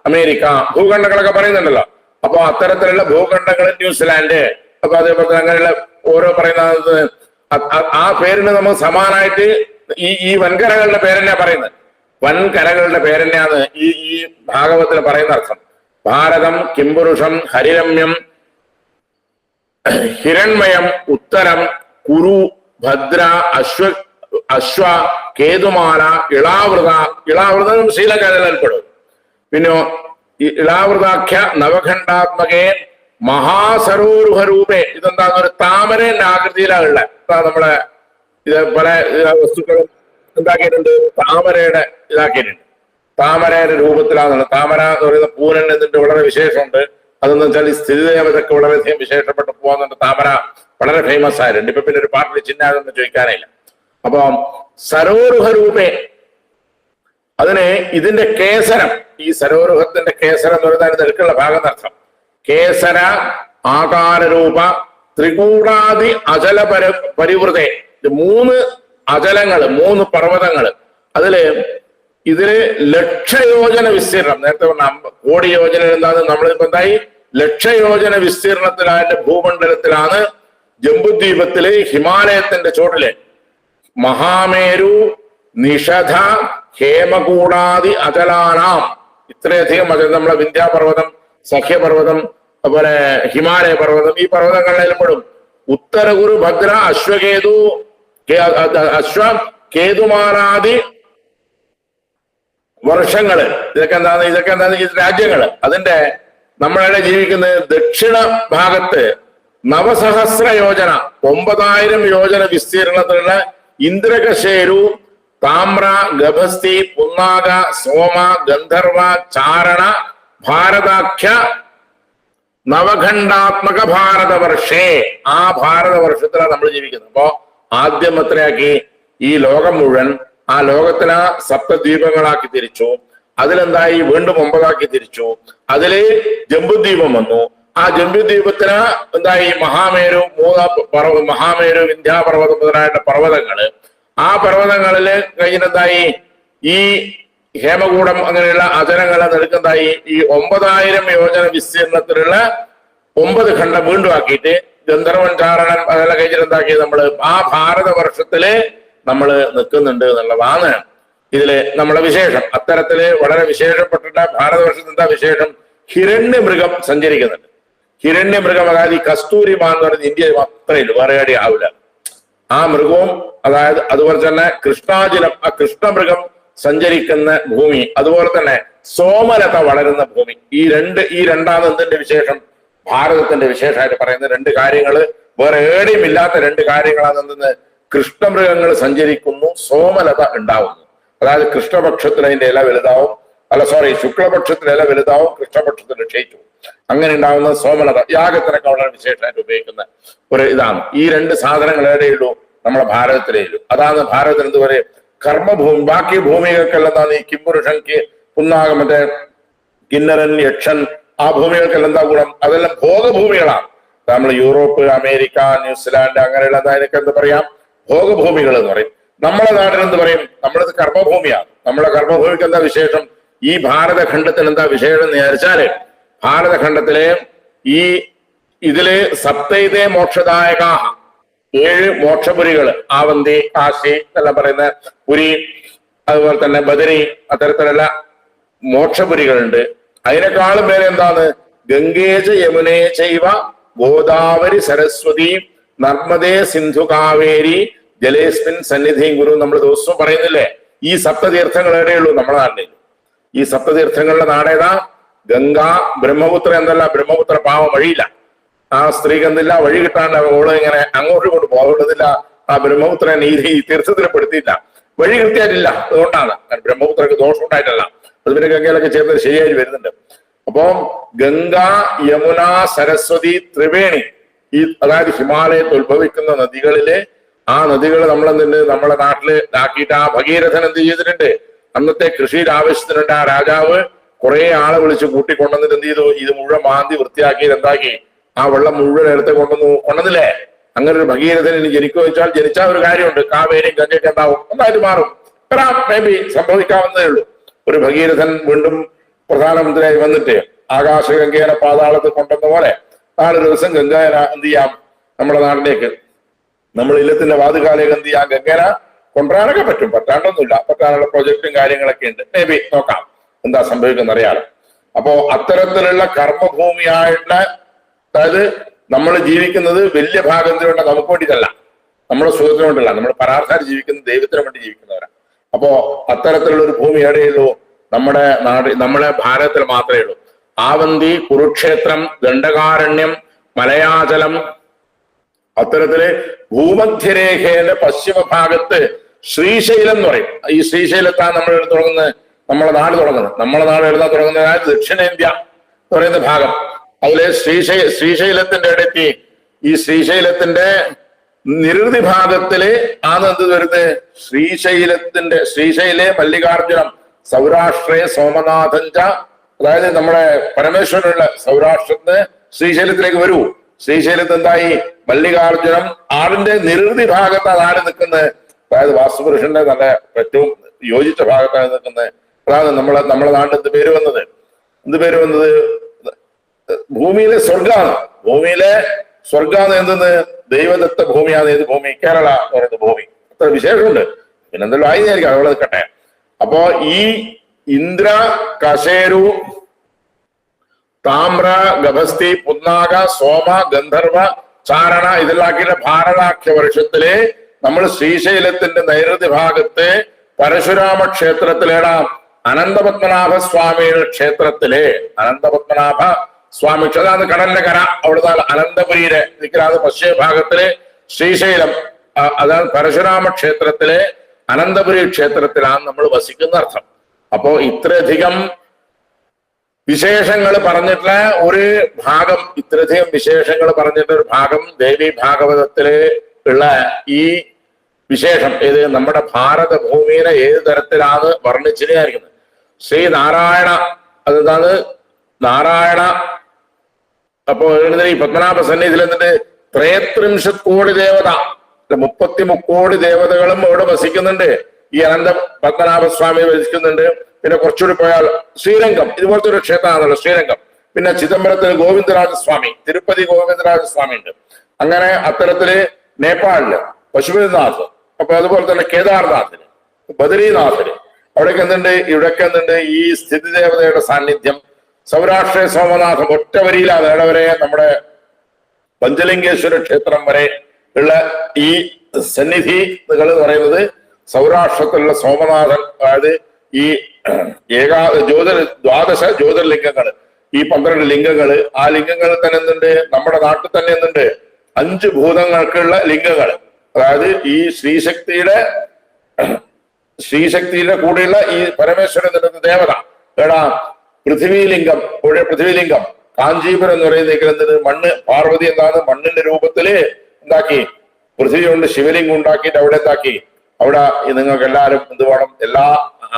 അമേരിക്ക ഭൂഖണ്ഡങ്ങളൊക്കെ പറയുന്നുണ്ടല്ലോ. അപ്പൊ അത്തരത്തിലുള്ള ഭൂഖണ്ഡങ്ങൾ, ന്യൂസിലാൻഡ്, അപ്പൊ അതേപോലെ അങ്ങനെയുള്ള ഓരോ പറയുന്നത് ആ പേരിന് നമുക്ക് സമാനമായിട്ട് ഈ വൻകരകളുടെ പേരെന്നാ പറയുന്നത്. വൻകരകളുടെ പേരെന്നെയാണ് ഈ ഭാഗവത്തിൽ പറയുന്ന അർത്ഥം. ഭാരതം, കിംപുരുഷം, ഹരിരമ്യം, ഹിരൺമയം, ഉത്തരം, കുരു, ഭദ്ര, അശ്വ, കേതുമാല, ഇളാവൃത. ഇളാവൃതം ശ്രീലങ്കയിൽ ഏർപ്പെടും. പിന്നെ ഇളാവൃതാഖ്യ നവഖണ്ഡാത്മകേ മഹാസരോരുഹരൂപേ. ഇതെന്താന്ന് ഒരു താമരന്റെ ആകൃതിയിലാണുള്ള നമ്മളെ ഇത് പല വസ്തുക്കളും എന്താക്കിയിട്ടുണ്ട്? താമരയുടെ ഇതാക്കിയിട്ടുണ്ട്. താമരയുടെ രൂപത്തിലാണ്. താമര എന്ന് പറയുന്ന പൂരൻ എന്നിട്ട് വളരെ വിശേഷമുണ്ട്. അതെന്ന് വെച്ചാൽ ഈ സ്ഥിതിദേവതയ്ക്ക് വളരെയധികം വിശേഷപ്പെട്ട് പോകുന്നുണ്ട്. താമര വളരെ ഫേമസ് ആയിട്ടുണ്ട്. ഇപ്പൊ പിന്നെ ഒരു പാട്ടിൽ ചിഹ്നമെന്ന് ചോദിക്കാനില്ല. അപ്പൊ സരോരുഹരൂപേ അതിന് ഇതിന്റെ കേസരം, ഈ സരോരുഹത്തിന്റെ കേസരം എന്ന് പറയുന്നത് നിൽക്കുള്ള ഭാഗം അർത്ഥം. കേസര ആകാരരൂപ ത്രികൂടാദി അചല പരിവൃതേ. 3 അചലങ്ങള്, 3 പർവ്വതങ്ങള്. ഇതില് ലക്ഷയോജന വിസ്തീർണം. നേരത്തെ പറഞ്ഞ കോടി യോജന എന്താണ്? നമ്മളിപ്പോ എന്തായി? ലക്ഷയോജന വിസ്തീർണത്തിലായ ഭൂമണ്ഡലത്തിലാണ് ജംബുദ്വീപത്തില് ഹിമാലയത്തിന്റെ ചോട്ടില് മഹാമേരു, നിഷധ, ഹേമകൂടാദി അചലാനാം. ഇത്രയധികം നമ്മളെ വിന്ധ്യാപർവ്വതം, സഖ്യപർവ്വതം, അതുപോലെ ഹിമാലയ പർവ്വതം, ഈ പർവ്വതങ്ങളിൽ പെടും. ഉത്തരകുരു, ഭദ്ര, കേതുമാലാദി വർഷങ്ങള്. ഇതൊക്കെ എന്താണ്? ഈ രാജ്യങ്ങള്. അതിന്റെ നമ്മളെ ജീവിക്കുന്ന ദക്ഷിണ ഭാഗത്ത് 9,000 യോജന, 9,000 യോജന വിസ്തീർണത്തിലുള്ള ഇന്ദ്രകശേരു, താമ്ര, ഗഭസ്തി, പുന്നാക, സോമ, ഗന്ധർവ, ചാരണ, ഭാരതാഖ്യ നവഖണ്ഡാത്മക ഭാരതവർഷേ. ആ ഭാരതവർഷത്തിലാണ് നമ്മൾ ജീവിക്കുന്നത്. അപ്പോ ആദ്യം എത്രയാക്കി? ഈ ലോകം മുഴുവൻ ആ ലോകത്തിനെ 7 ദ്വീപങ്ങളാക്കി തിരിച്ചു. അതിലെന്തായി? വീണ്ടും 9 തിരിച്ചു. അതില് ജംബുദ്വീപം വന്നു. ആ ജംബുദ്വീപത്തിന് എന്തായി? മഹാമേരു, മഹാമേരു, വിന്ധ്യാപർവ്വതം മുതലായിട്ട് പർവ്വതങ്ങള്. ആ പർവ്വതങ്ങളില് കഴിഞ്ഞെന്തായി? ഈ ഹേമകൂടം അങ്ങനെയുള്ള അചലങ്ങളെ നെടുക്കുന്നതായി ഈ 9,000 യോജന വിസ്തീർണത്തിലുള്ള 9 ഖണ്ഡം വീണ്ടും ആക്കിയിട്ട് ഗന്ധർവൻ, ചാരണൻ അതെല്ലാം കഴിഞ്ഞിട്ടുണ്ടാക്കി നമ്മള് ആ ഭാരതവർഷത്തില് നമ്മൾ നിൽക്കുന്നുണ്ട് എന്നുള്ളതാണ് ഇതില് നമ്മളെ വിശേഷം. അത്തരത്തില് വളരെ വിശേഷപ്പെട്ടിട്ട ഭാരതവർഷത്തിൽ എന്താ വിശേഷം? ഹിരണ്യമൃഗം സഞ്ചരിക്കുന്നുണ്ട്. ഹിരണ്യമൃഗം, അതായത് ഈ കസ്തൂരിമാൻ എന്ന് പറയുന്നത് ഇന്ത്യയിൽ മാത്രമേ ഉള്ളൂ, വേറെ എവിടെയും ആവില്ല. ആ മൃഗവും അതായത് അതുപോലെ തന്നെ കൃഷ്ണാജിലം, ആ കൃഷ്ണമൃഗം സഞ്ചരിക്കുന്ന ഭൂമി, അതുപോലെ തന്നെ സോമലത വളരുന്ന ഭൂമി. ഈ രണ്ടാണ് എന്തിന്റെ വിശേഷം? ഭാരതത്തിന്റെ വിശേഷമായിട്ട് പറയുന്ന രണ്ട് കാര്യങ്ങള്, വേറെ എവിടെയും ഇല്ലാത്ത രണ്ട് കാര്യങ്ങളാണ്. എന്തെന്ന്? കൃഷ്ണമൃഗങ്ങൾ സഞ്ചരിക്കുന്നു, സോമലത ഉണ്ടാവുന്നു. അതായത് കൃഷ്ണപക്ഷത്തിൽ അതിന്റെ ഇല വലുതാവും, ശുക്ലപക്ഷത്തിൽ ഇല വലുതാവും, കൃഷ്ണപക്ഷത്തിൽ ക്ഷയിച്ചു. അങ്ങനെ ഉണ്ടാവുന്ന സോമലത യാഗത്തിനൊക്കെ വളരെ വിശേഷമായിട്ട് ഉപയോഗിക്കുന്ന ഒരു ഇതാണ്. ഈ രണ്ട് സാധനങ്ങൾ എവിടെയുള്ളൂ? നമ്മുടെ ഭാരതത്തിലേ ഉള്ളൂ. അതാണ് ഭാരതത്തിൽ എന്ത് പറയും? കർമ്മഭൂമി. ബാക്കി ഭൂമികൾക്കെല്ലാം എന്താണ്? ഈ കിംപുരുഷൻ, പുന്നാകം, മറ്റേ കിന്നരൻ, യക്ഷൻ, ആ ഭൂമികൾക്കെല്ലാം എന്താ ഗുണം? അതെല്ലാം ഭോഗഭൂമികളാണ്. നമ്മൾ യൂറോപ്പ്, അമേരിക്ക, ന്യൂസിലാൻഡ് അങ്ങനെയുള്ള അതിനൊക്കെ എന്താ പറയാം? ഭോഗഭൂമികൾ എന്ന് പറയും. നമ്മളെ നാട്ടിൽ എന്ത് പറയും? നമ്മളിത് കർമ്മഭൂമിയാണ്. നമ്മളെ കർമ്മഭൂമിക്ക് എന്താ വിശേഷം? ഈ ഭാരതഖണ്ഡത്തിൽ എന്താ വിശേഷം എന്ന് വിചാരിച്ചാല്, ഭാരതഖണ്ഡത്തിലെ ഇതില് സപ്തൈതേ മോക്ഷദായക 7 മോക്ഷപുരികൾ, ആവന്തി, കാശി എന്നെല്ലാം പറയുന്ന പുരി, അതുപോലെ തന്നെ ബദരി, അത്തരത്തിലുള്ള മോക്ഷപുരികളുണ്ട്. അതിനേക്കാളും പേര് എന്താണ്? ഗംഗേജ യമുനേ ചൈവ ഗോദാവരി സരസ്വതി നർമ്മദേ സിന്ധു കാവേരി ജലേസ്മിൻ സന്നിധിയും ഗുരു നമ്മൾ ദിവസവും പറയുന്നില്ലേ? ഈ സപ്തതീർത്ഥങ്ങൾ എവിടെയുള്ളൂ? നമ്മുടെ നാട്ടിൽ. ഈ സപ്തതീർത്ഥങ്ങളുടെ നാടേതാ? ഗംഗ, ബ്രഹ്മപുത്ര. എന്തല്ല ബ്രഹ്മപുത്ര പാവം വഴിയില്ല, ആ സ്ത്രീക്ക് എന്തില്ല, വഴി കിട്ടാണ്ട് ഓള് ഇങ്ങനെ അങ്ങോട്ടും കൊണ്ട് പോകേണ്ടതില്ല. ആ ബ്രഹ്മപുത്രൻ ഈ തീർത്ഥത്തിൽ പെടുത്തിയില്ല, വഴി കൃത്യമായിട്ടില്ല. അതുകൊണ്ടാണ്. ബ്രഹ്മപുത്രക്ക് ദോഷം ഉണ്ടായിട്ടല്ല, അത് പിന്നെ ഗംഗയിലൊക്കെ ചേർന്ന് ശരിയായി വരുന്നുണ്ട്. അപ്പോ ഗംഗ, യമുന, സരസ്വതി, ത്രിവേണി, അതായത് ഹിമാലയത്തിൽ ഉത്ഭവിക്കുന്ന നദികളിലെ ആ നദികൾ നമ്മളെന്തുണ്ട് നമ്മളെ നാട്ടില് ആക്കിയിട്ട് ആ ഭഗീരഥൻ എന്ത് ചെയ്തിട്ടുണ്ട്? അന്നത്തെ കൃഷിയുടെ ആവശ്യത്തിനുണ്ട് ആ രാജാവ് കുറെ ആളെ വിളിച്ച് കൂട്ടിക്കൊണ്ടുവന്നിട്ട് എന്ത് ചെയ്തു? ഇത് മുഴുവൻ മാന്തി വൃത്തിയാക്കി എന്താക്കി ആ വെള്ളം മുഴുവൻ എടുത്ത് കൊണ്ടുവന്നില്ലേ? അങ്ങനെ ഒരു ഭഗീരഥൻ ഇനി ജനിക്കുക വെച്ചാൽ ജനിച്ചാൽ ഒരു കാര്യമുണ്ട്, കാവേരിയും ഗംഗയൊക്കെ ഉണ്ടാവും, ഒന്നായിട്ട് മാറും. മേ ബി സംഭവിക്കാവുന്നതേ ഉള്ളൂ. ഒരു ഭഗീരഥൻ വീണ്ടും പ്രധാനമന്ത്രിയായി വന്നിട്ട് ആകാശഗംഗേനെ പാതാളത്തിൽ കൊണ്ടുവന്ന പോലെ നാളെ ദിവസം ഗംഗേന എന്ത് ചെയ്യാം? നമ്മുടെ നാട്ടിലേക്ക്, നമ്മൾ ഇല്ലത്തിന്റെ വാതുകാലേക്ക് എന്ത് ചെയ്യാം? ഗംഗേന കൊണ്ടുവരാനൊക്കെ പറ്റും, പറ്റാണ്ടൊന്നുമില്ല. പറ്റാനുള്ള പ്രൊജക്ടും കാര്യങ്ങളൊക്കെ ഉണ്ട്. മേ ബി നോക്കാം എന്താ സംഭവിക്കുന്ന അറിയാലോ. അപ്പോ അത്തരത്തിലുള്ള കർമ്മഭൂമിയായിട്ടുള്ള, അതായത് നമ്മൾ ജീവിക്കുന്നത് വലിയ ഭാഗത്തിലുണ്ട് നമുക്ക് വേണ്ടിയിട്ടല്ല, നമ്മുടെ സുഖത്തിന് വേണ്ടിയല്ല, നമ്മൾ പരാർത്ഥം ജീവിക്കുന്ന ദൈവത്തിന് വേണ്ടി ജീവിക്കുന്നവരാണ്. അപ്പോ അത്തരത്തിലുള്ള ഒരു ഭൂമി എവിടെയുള്ളൂ? നമ്മുടെ നാട്, നമ്മുടെ ഭാരതത്തിൽ മാത്രമേ ഉള്ളൂ. ആവന്തി, കുരുക്ഷേത്രം, ദണ്ഡകാരണ്യം, മലയാചലം, അത്തരത്തില് ഭൂമധ്യരേഖയുടെ പശ്ചിമ ഭാഗത്ത് ശ്രീശൈലം എന്ന് പറയും. ഈ ശ്രീശൈലത്താണ് നമ്മൾ തുടങ്ങുന്നത്, നമ്മളെ നാട് തുടങ്ങുന്നത്. നമ്മളെ നാട് എഴുതാൻ തുടങ്ങുന്നത് അതായത് ദക്ഷിണേന്ത്യ എന്ന് പറയുന്ന ഭാഗം. അതിലെ ശ്രീശൈലത്തിന്റെ ഇടയ്ക്ക് ഈ ശ്രീശൈലത്തിന്റെ നിരുതി ഭാഗത്തില് ആണ് എന്ത് വരുന്നത്? ശ്രീശൈലെ മല്ലികാർജുനം സൗരാഷ്ട്രേ സോമനാഥഞ്ച, അതായത് നമ്മുടെ പരമേശ്വരനുള്ള സൗരാഷ്ട്രത്തിന് ശ്രീശൈലത്തിലേക്ക് വരൂ. ശ്രീശൈലത്ത് എന്തായി? മല്ലികാർജുനം ആടിന്റെ നിരുതി ഭാഗത്താണ് നാട് നിൽക്കുന്നത്. അതായത് വാസ്തുപുരുഷന്റെ നല്ല ഏറ്റവും യോജിച്ച ഭാഗത്താണ് നിൽക്കുന്നത്. അതാണ് നമ്മളെ നാട്ടിൽ എന്ത് പേര് വന്നത്? ഭൂമിയിലെ സ്വർഗാണ്. ഭൂമിയിലെ സ്വർഗാന്ന് എന്തെന്ന്? ദൈവദത്ത ഭൂമിയാണ്. ഏത് ഭൂമി? കേരള എന്ന് പറയുന്ന ഭൂമി. അത്ര വിശേഷമുണ്ട്. പിന്നെന്തെങ്കിലും ആയിരിക്കും, അവിടെ നിൽക്കട്ടെ. അപ്പോ ഈ ഇന്ദ്ര, കശേരു, താമ്ര, ഗഭസ്തി, പുന്നാക, സോമ, ഗന്ധർവ, ചാരണ ഇതെല്ലാക്കിയ ഭാരതാഖ്യ വർഷത്തിലെ നമ്മൾ ശ്രീശൈലത്തിന്റെ നൈಋതി ഭാഗത്ത് പരശുരാമ ക്ഷേത്രത്തിലേടാ അനന്തപത്മനാഭ സ്വാമിയുടെ ക്ഷേത്രത്തിലെ അനന്തപത്മനാഭ സ്വാമി ക്ഷേത്രം, കടലിന്റെ കര, അവിടുന്ന് അനന്തപുരിയുടെ നിൽക്കുന്നത് പശ്ചിമ ഭാഗത്തിലെ ശ്രീശൈലം, അതായത് പരശുരാമ ക്ഷേത്രത്തിലെ അനന്തപുരി ക്ഷേത്രത്തിലാണ് നമ്മൾ വസിക്കുന്ന അർത്ഥം. അപ്പോ ഇത്രയധികം വിശേഷങ്ങൾ പറഞ്ഞിട്ടുള്ള ഒരു ഭാഗം, ഇത്രയധികം വിശേഷങ്ങൾ പറഞ്ഞിട്ടുള്ള ഒരു ഭാഗം ദേവി ഭാഗവതത്തില് ഉള്ള ഈ വിശേഷം ഏത്? നമ്മുടെ ഭാരത ഭൂമിയിലെ ഏത് തരത്തിലാണ് വർണ്ണിച്ചിരിക്കുന്നത്? ശ്രീനാരായണ, അതെന്താണ്? നാരായണ. അപ്പോ ഈ പത്മനാഭ സന്നിധിയിൽ എന്നിട്ട് 33 കോടി ദേവത, 33 കോടി ദേവതകളും ഇവിടെ വസിക്കുന്നുണ്ട്. ഈ അനന്ത പത്മനാഭസ്വാമി വസിക്കുന്നുണ്ട്. പിന്നെ കുറച്ചുകൂടി പോയാൽ ശ്രീരംഗം, ഇതുപോലത്തെ ഒരു ക്ഷേത്രമാണല്ലോ ശ്രീരംഗം. പിന്നെ ചിദംബരത്തിൽ ഗോവിന്ദരാജസ്വാമി, തിരുപ്പതി ഗോവിന്ദരാജസ്വാമി ഉണ്ട്. അങ്ങനെ അത്തരത്തില് നേപ്പാളില് പശുപതിനാഥ്, അപ്പൊ അതുപോലെ തന്നെ കേദാർനാഥിന്, ബദരീനാഥിന്, അവിടേക്ക് എന്തുണ്ട്? ഇവിടേക്ക് എന്തുണ്ട്? ഈ സ്ഥിതി ദേവതയുടെ സാന്നിധ്യം, സൗരാഷ്ട്ര സോമനാഥം ഒറ്റ വരിയിലാണ് ഏടവരെ നമ്മുടെ പഞ്ചലിംഗേശ്വര ക്ഷേത്രം വരെ ഉള്ള ഈ സന്നിധികൾ എന്ന് പറയുന്നത് സൗരാഷ്ട്രത്തിലുള്ള സോമനാഥൻ, അതായത് ഈ ദ്വാദശ ജ്യോതിർലിംഗങ്ങൾ, ഈ 12 ലിംഗങ്ങൾ, ആ ലിംഗങ്ങളിൽ തന്നെ എന്തുണ്ട്, നമ്മുടെ നാട്ടിൽ തന്നെ എന്തുണ്ട് 5 ഭൂതങ്ങൾക്കുള്ള ലിംഗങ്ങൾ. അതായത് ഈ ശ്രീശക്തിയുടെ കൂടെയുള്ള ഈ പരമേശ്വരൻ എന്ന ദേവത എടാ പൃഥ്വിലിംഗം, പൃഥ്വിലിംഗം കാഞ്ചീപുരം എന്ന് പറയുന്ന മണ്ണ്, പാർവതി എന്താണ് മണ്ണിന്റെ രൂപത്തില് എന്താക്കി പൃഥ്വി കൊണ്ട് ശിവലിംഗം ഉണ്ടാക്കിയിട്ട് അവിടെ എന്താക്കി, അവിടെ നിങ്ങൾക്ക് എല്ലാവരും എന്ത് വേണം, എല്ലാ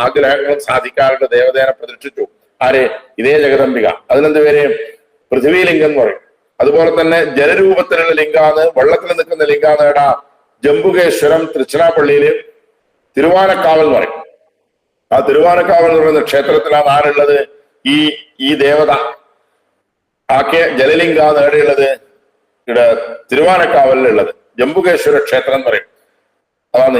ആഗ്രഹങ്ങളും സാധിക്കാറുണ്ട് ദേവതേനെ പ്രതിഷ്ഠിച്ചു. ആര്? ഇതേ ജഗദംബിക. അതിനെന്ത് പേര്? പൃഥ്വിലിംഗം എന്ന് പറയും. അതുപോലെ തന്നെ ജലരൂപത്തിലുള്ള ലിംഗാന്ന്, വെള്ളത്തിൽ നിൽക്കുന്ന ലിംഗാന്ന് എടാ ജംബുകേശ്വരം തൃച്ചിനാപ്പള്ളിയില് തിരുവാനക്കാവൽ എന്ന് പറയും. ആ തിരുവാനക്കാവൽ എന്ന് പറയുന്ന ക്ഷേത്രത്തിലാണ് ആരുള്ളത്? ഈ ദേവത ആക്കെ ജലലിംഗാന്ന് എവിടെയുള്ളത്? ഇവിടെ തിരുവാനക്കാവലിലുള്ളത് ജംബുകേശ്വര ക്ഷേത്രം എന്ന് പറയും. അതാണ്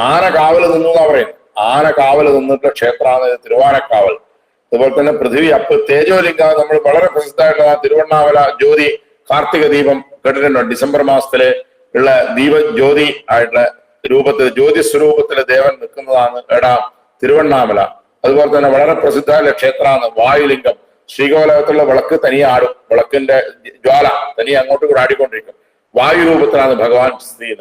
ആന കാവല് നിന്നു എന്നാ പറയുന്നത്. ആന കാവല് നിന്നിട്ടുള്ള ക്ഷേത്രമാണ് തിരുവാനക്കാവൽ. അതുപോലെ തന്നെ പൃഥ്വി തേജോലിംഗ, നമ്മൾ വളരെ പ്രസിദ്ധമായിട്ടുള്ള തിരുവണ്ണാമല ജ്യോതി കാർത്തിക ദീപം കേട്ടിട്ടുണ്ടോ? ഡിസംബർ മാസത്തില് ഉള്ള ദീപജ്യോതി ആയിട്ടുള്ള രൂപത്തിൽ ജ്യോതി സ്വരൂപത്തില് ദേവൻ നിൽക്കുന്നതാണ് എടാ തിരുവണ്ണാമല. അതുപോലെ തന്നെ വളരെ പ്രസിദ്ധമായ ക്ഷേത്രമാണ് വായുലിംഗം. ശ്രീകോലകത്തുള്ള വിളക്ക് തനിയെ ആടും, വിളക്കിന്റെ ജ്വാല തനിയെ അങ്ങോട്ടും കൂടെ ആടിക്കൊണ്ടിരിക്കും. വായുരൂപത്തിലാണ് ഭഗവാൻ സ്ഥിതി.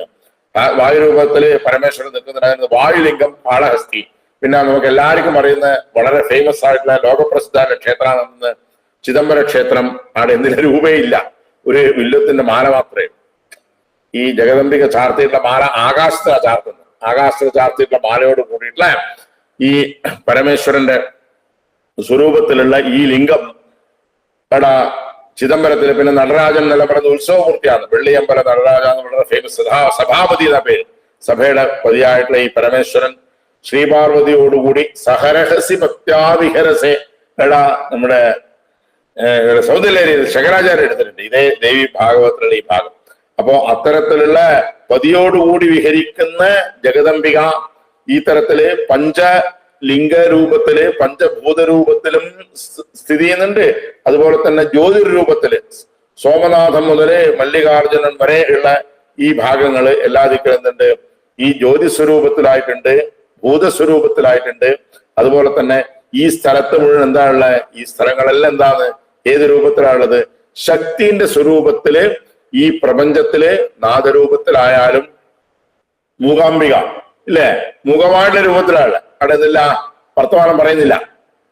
വായുരൂപത്തില് പരമേശ്വരൻ നിൽക്കുന്നുണ്ടായിരുന്നത് വായുലിംഗം കാളഹസ്തി. പിന്നെ നമുക്ക് എല്ലാവർക്കും അറിയുന്ന വളരെ ഫേമസ് ആയിട്ടുള്ള ലോകപ്രസിദ്ധമായ ക്ഷേത്രമാണ് ചിദംബര ക്ഷേത്രം. അവിടെ എന്തിന്റെ രൂപയില്ല, ഒരു വില്ലുത്തിന്റെ മാല മാത്രമേ. ഈ ജഗദംബിക ചാർത്തിയിട്ടുള്ള മാല ആകാശത്തിലാണ് ചാർത്തുന്നത്. ആകാശത്തിൽ ചാർത്തിയിട്ടുള്ള മാലയോട് കൂടിയിട്ടുള്ള ഈ പരമേശ്വരന്റെ സ്വരൂപത്തിലുള്ള ഈ ലിംഗം എടാ ചിദംബരത്തില്. പിന്നെ നടരാജൻ നിലപെടുന്ന ഉത്സവമൂർത്തിയാണ്. വെള്ളിയമ്പല നടരാജ എന്ന് വളരെ ഫേമസ് സഭാപതി എന്ന പേര്. സഭയുടെ പതിയായിട്ടുള്ള ഈ പരമേശ്വരൻ ശ്രീപാർവതിയോടുകൂടി സഹരഹസി പത്യാവിഹരസെ എടാ നമ്മുടെ സൗന്ദര്യ ശങ്കരാചാര്യ എടുത്തിട്ടുണ്ട് ഇതേ ദേവി ഭാഗവത്തിലുള്ള ഈ ഭാഗം. അപ്പോ അത്തരത്തിലുള്ള പതിയോടുകൂടി വിഹരിക്കുന്ന ജഗദംബിക ഈ തരത്തില് പഞ്ചലിംഗരൂപത്തില് പഞ്ചഭൂതരൂപത്തിലും സ്ഥിതി ചെയ്യുന്നുണ്ട്. അതുപോലെ തന്നെ ജ്യോതിർരൂപത്തില് സോമനാഥം മുതല് മല്ലികാർജുനൻ വരെ ഉള്ള ഈ ഭാഗങ്ങള് എല്ലാ ദിക്കുന്നുണ്ട്. ഈ ജ്യോതിസ്വരൂപത്തിലായിട്ടുണ്ട്, ഭൂതസ്വരൂപത്തിലായിട്ടുണ്ട്. അതുപോലെ തന്നെ ഈ സ്ഥലത്ത് മുഴുവൻ എന്താ ഉള്ളത്? ഈ സ്ഥലങ്ങളെല്ലാം എന്താണ്? ഏത് രൂപത്തിലാണുള്ളത്? ശക്തിന്റെ സ്വരൂപത്തില് ഈ പ്രപഞ്ചത്തില് നാദരൂപത്തിലായാലും മൂകാംബിക ഇല്ലേ മൂകമായിട്ടുള്ള രൂപത്തിലാണ്. അവിടെ എന്തില്ല വർത്തമാനം പറയുന്നില്ല,